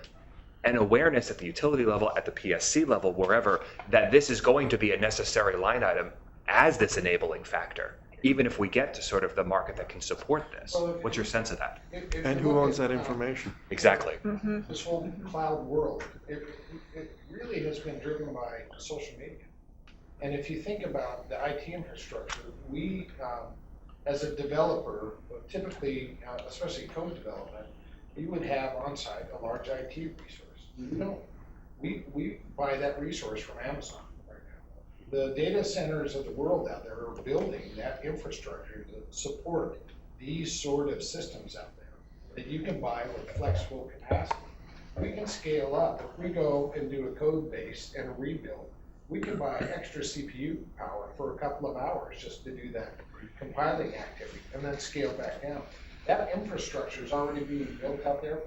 an awareness at the utility level, at the PSC level, wherever, that this is going to be a necessary line item as this enabling factor, even if we get to sort of the market that can support this? What's your sense of that? And who owns that information? Exactly. This whole cloud world, it really has been driven by social media. And if you think about the IT infrastructure, we, as a developer, typically, especially code development, we would have on-site a large IT resource. We don't. We buy that resource from Amazon right now. The data centers of the world out there are building that infrastructure to support these sort of systems out there that you can buy with flexible capacity. We can scale up. If we go and do a code base and a rebuild, we can buy extra CPU power for a couple of hours just to do that compiling activity and then scale back down. That infrastructure is already being built out there.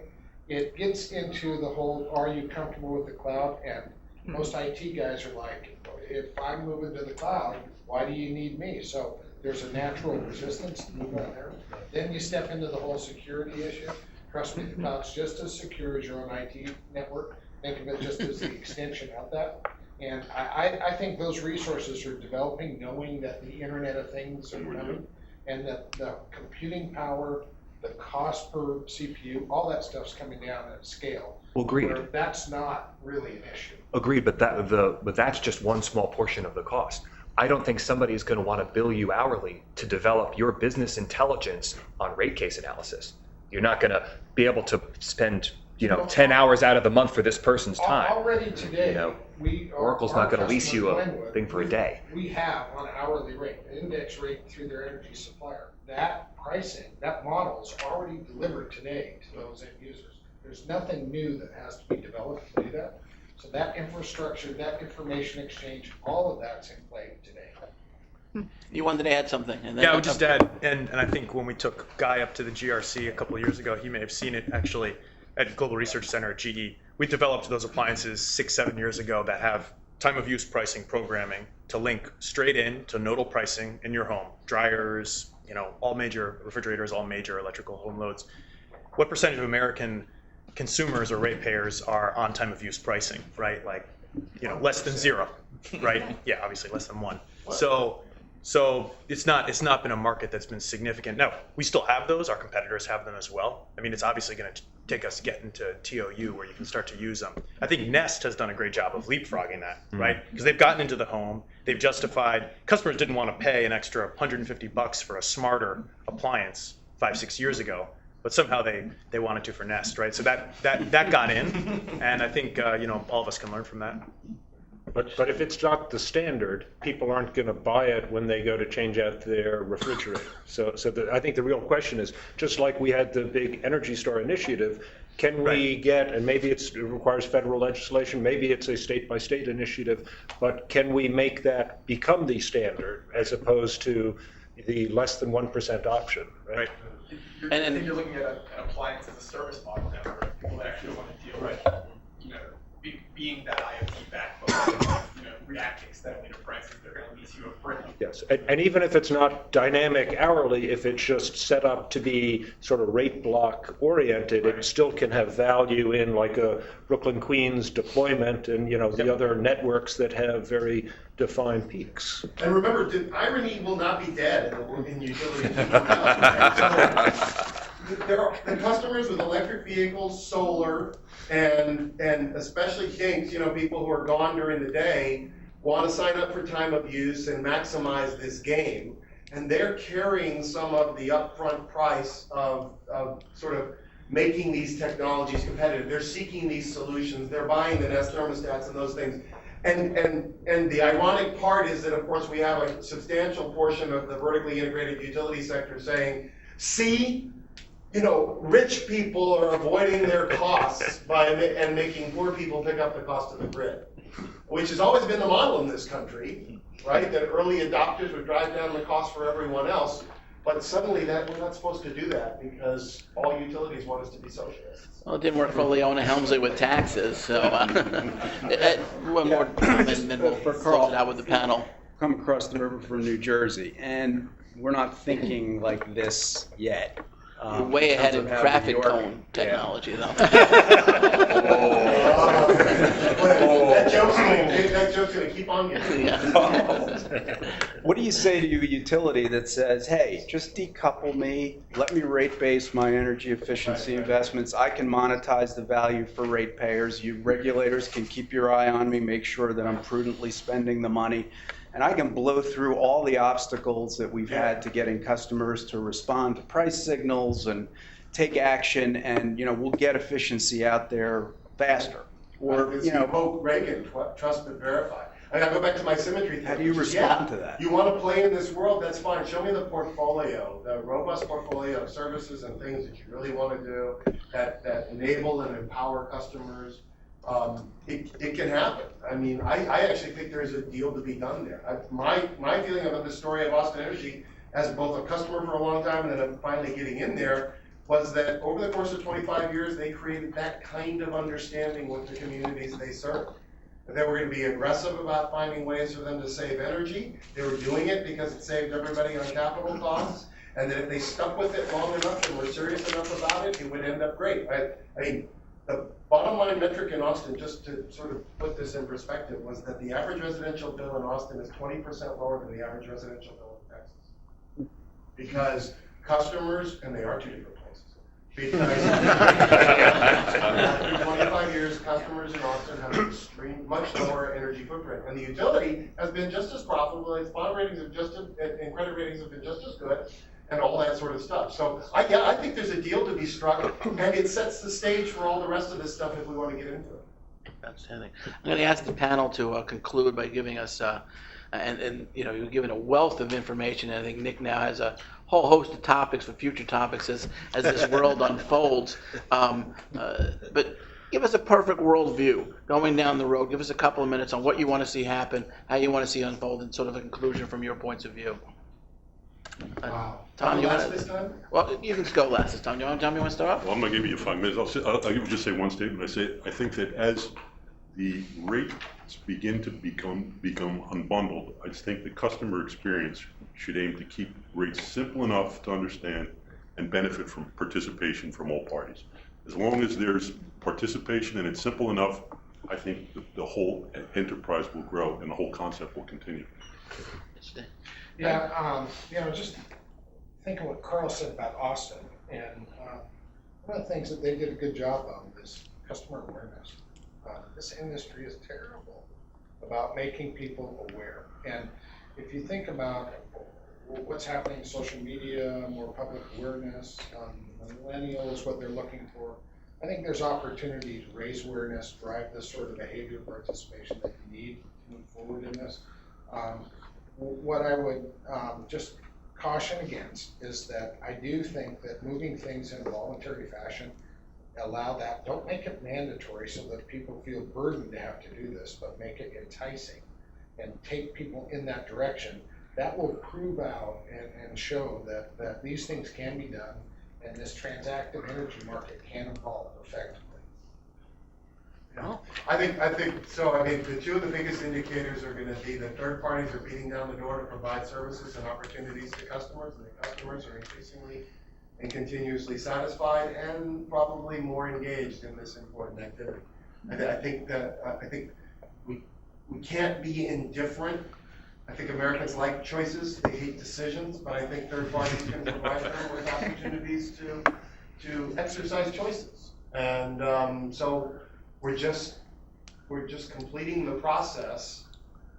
It gets into the whole, are you comfortable with the cloud? And most IT guys are like, if I'm moving to the cloud, why do you need me? So there's a natural resistance to move out there. Then you step into the whole security issue. Trust me, the cloud's just as secure as your own IT network. Think of it just as the extension of that. And I think those resources are developing, knowing that the Internet of Things are coming, and that the computing power, the cost per CPU, all that stuff's coming down at scale. Well, agreed. Where that's not really an issue. Agreed, but that's just one small portion of the cost. I don't think somebody is going to want to bill you hourly to develop your business intelligence on rate case analysis. You're not going to be able to spend 10 hours out of the month for this person's time. Already today, Oracle's not going to lease you a thing for a day. We have on an hourly rate, an index rate through their energy supplier. That pricing, that model is already delivered today to those end users. There's nothing new that has to be developed to do that. So that infrastructure, that information exchange, all of that's in play today. You wanted to add something. And then Yeah, I would just add, and I think when we took Guy up to the GRC a couple of years ago, he may have seen it actually at Global Research Center at GE. We developed those appliances 6-7 years ago that have time of use pricing programming to link straight in to nodal pricing in your home. Dryers, all major refrigerators, all major electrical home loads. What percentage of American consumers or ratepayers are on time of use pricing, right? Like, less than 0, right? Yeah, obviously less than 1. So it's not been a market that's been significant. Now, we still have those. Our competitors have them as well. I mean, it's obviously going to take us getting to TOU where you can start to use them. I think Nest has done a great job of leapfrogging that, right? Because they've gotten into the home. They've justified, customers didn't want to pay an extra $150 for a smarter appliance 5-6 years ago, but somehow they wanted to for Nest, right? So that got in, and I think all of us can learn from that. But if it's not the standard, people aren't going to buy it when they go to change out their refrigerator. So I think the real question is, just like we had the big Energy Star initiative, can we get, and maybe it requires federal legislation, maybe it's a state-by-state initiative, but can we make that become the standard as opposed to the less than 1% option, right? I think you're looking at an appliance as a service model now, where people that actually want to deal with, being that IoT backbone, reacting steadily to prices, they're going to lease you a fridge. Yes, and even if it's not dynamic hourly, if it's just set up to be sort of rate block oriented, it still can have value in like a Brooklyn Queens deployment and the other networks that have very defined peaks. And remember, the irony will not be dead in utilities. The customers with electric vehicles, solar, and especially kinks, people who are gone during the day, want to sign up for time of use and maximize this game. And they're carrying some of the upfront price of sort of making these technologies competitive. They're seeking these solutions. They're buying the Nest thermostats and those things. And the ironic part is that, of course, we have a substantial portion of the vertically integrated utility sector saying, see, rich people are avoiding their costs and making poor people pick up the cost of the grid, which has always been the model in this country, right? That early adopters would drive down the cost for everyone else, but suddenly we're not supposed to do that because all utilities want us to be socialists. Well, it didn't work for Leona Helmsley with taxes, so one more, and then we'll close it out with the panel. Come across the river from New Jersey, and we're not thinking like this yet. You're way ahead in traffic cone technology, though. That joke's going to keep on getting. What do you say to a utility that says, hey, just decouple me, let me rate base my energy efficiency investments, I can monetize the value for ratepayers, you regulators can keep your eye on me, make sure that I'm prudently spending the money, and I can blow through all the obstacles that we've had to getting customers to respond to price signals and take action, and we'll get efficiency out there faster. Or Pope Reagan, trust but verify. I go back to my symmetry thing. How do you respond to that? You want to play in this world, that's fine. Show me the portfolio, the robust portfolio of services and things that you really want to do that enable and empower customers. It can happen. I mean, I actually think there's a deal to be done there. My feeling about the story of Austin Energy, as both a customer for a long time and then finally getting in there, was that over the course of 25 years, they created that kind of understanding with the communities they serve. That they were going to be aggressive about finding ways for them to save energy. They were doing it because it saved everybody on capital costs. And that if they stuck with it long enough and were serious enough about it, it would end up great. I mean, the bottom line metric in Austin, just to sort of put this in perspective, was that the average residential bill in Austin is 20% lower than the average residential bill in Texas. Because customers, and they are two different places, because after 25 years, customers in Austin have an extreme, much lower energy footprint. And the utility has been just as profitable, its bond ratings have and credit ratings have been just as good, and all that sort of stuff. So I think there's a deal to be struck, and it sets the stage for all the rest of this stuff if we want to get into it. Outstanding. I'm going to ask the panel to conclude by giving us, and you know, you've given a wealth of information, and I think Nick now has a whole host of topics for future topics as this world unfolds. But give us a perfect world view going down the road. Give us a couple of minutes on what you want to see happen, how you want to see unfold, and sort of a conclusion from your points of view. Wow. Tom, you Last want this to? time? Well, you can go last this time. Tom, you want to start off? Well, I'm going to give you 5 minutes. I'll just say one statement. I think that as the rates begin to become unbundled, I just think the customer experience should aim to keep rates simple enough to understand and benefit from participation from all parties. As long as there's participation and it's simple enough, I think the whole enterprise will grow and the whole concept will continue. Yeah, you know, just think of what Carl said about Austin, and one of the things that they did a good job of is customer awareness. This industry is terrible about making people aware, and if you think about what's happening in social media, more public awareness, millennials, what they're looking for, I think there's opportunity to raise awareness, drive this sort of behavior participation that you need to move forward in this. What I would just caution against is that I do think that moving things in a voluntary fashion, allow that, don't make it mandatory so that people feel burdened to have to do this, but make it enticing and take people in that direction. That will prove out and show that these things can be done and this transactive energy market can evolve effectively. I think so. I mean, the two of the biggest indicators are going to be that third parties are beating down the door to provide services and opportunities to customers, and the customers are increasingly and continuously satisfied and probably more engaged in this important activity. I think we can't be indifferent. I think Americans like choices; they hate decisions. But I think third parties can provide them with opportunities to exercise choices, and so. We're just completing the process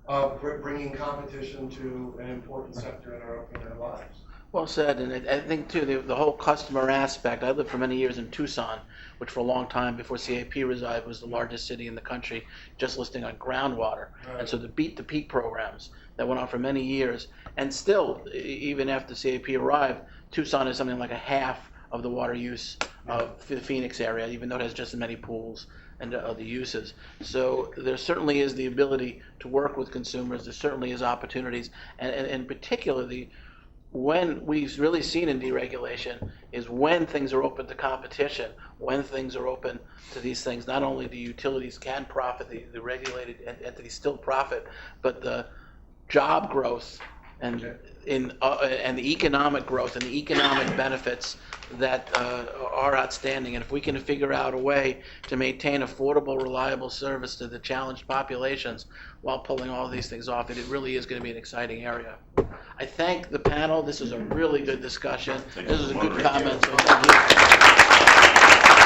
of bringing competition to an important sector in our lives. Well said, and I think too the whole customer aspect. I lived for many years in Tucson, which for a long time before CAP resided was the largest city in the country, just listing on groundwater. Right. And so the Beat the Peak programs that went on for many years, and still even after CAP arrived, Tucson is something like a half of the water use of the Phoenix area, even though it has just as many pools and other uses. So there certainly is the ability to work with consumers. There certainly is opportunities, and particularly when we've really seen in deregulation is when things are open to competition, when things are open to these things, not only the utilities can profit, the regulated entities still profit, but the job growth and the economic growth and the economic benefits that are outstanding. And if we can figure out a way to maintain affordable, reliable service to the challenged populations while pulling all these things off, it really is going to be an exciting area. I thank the panel. This was a really good discussion. This was a good comment. So thank you.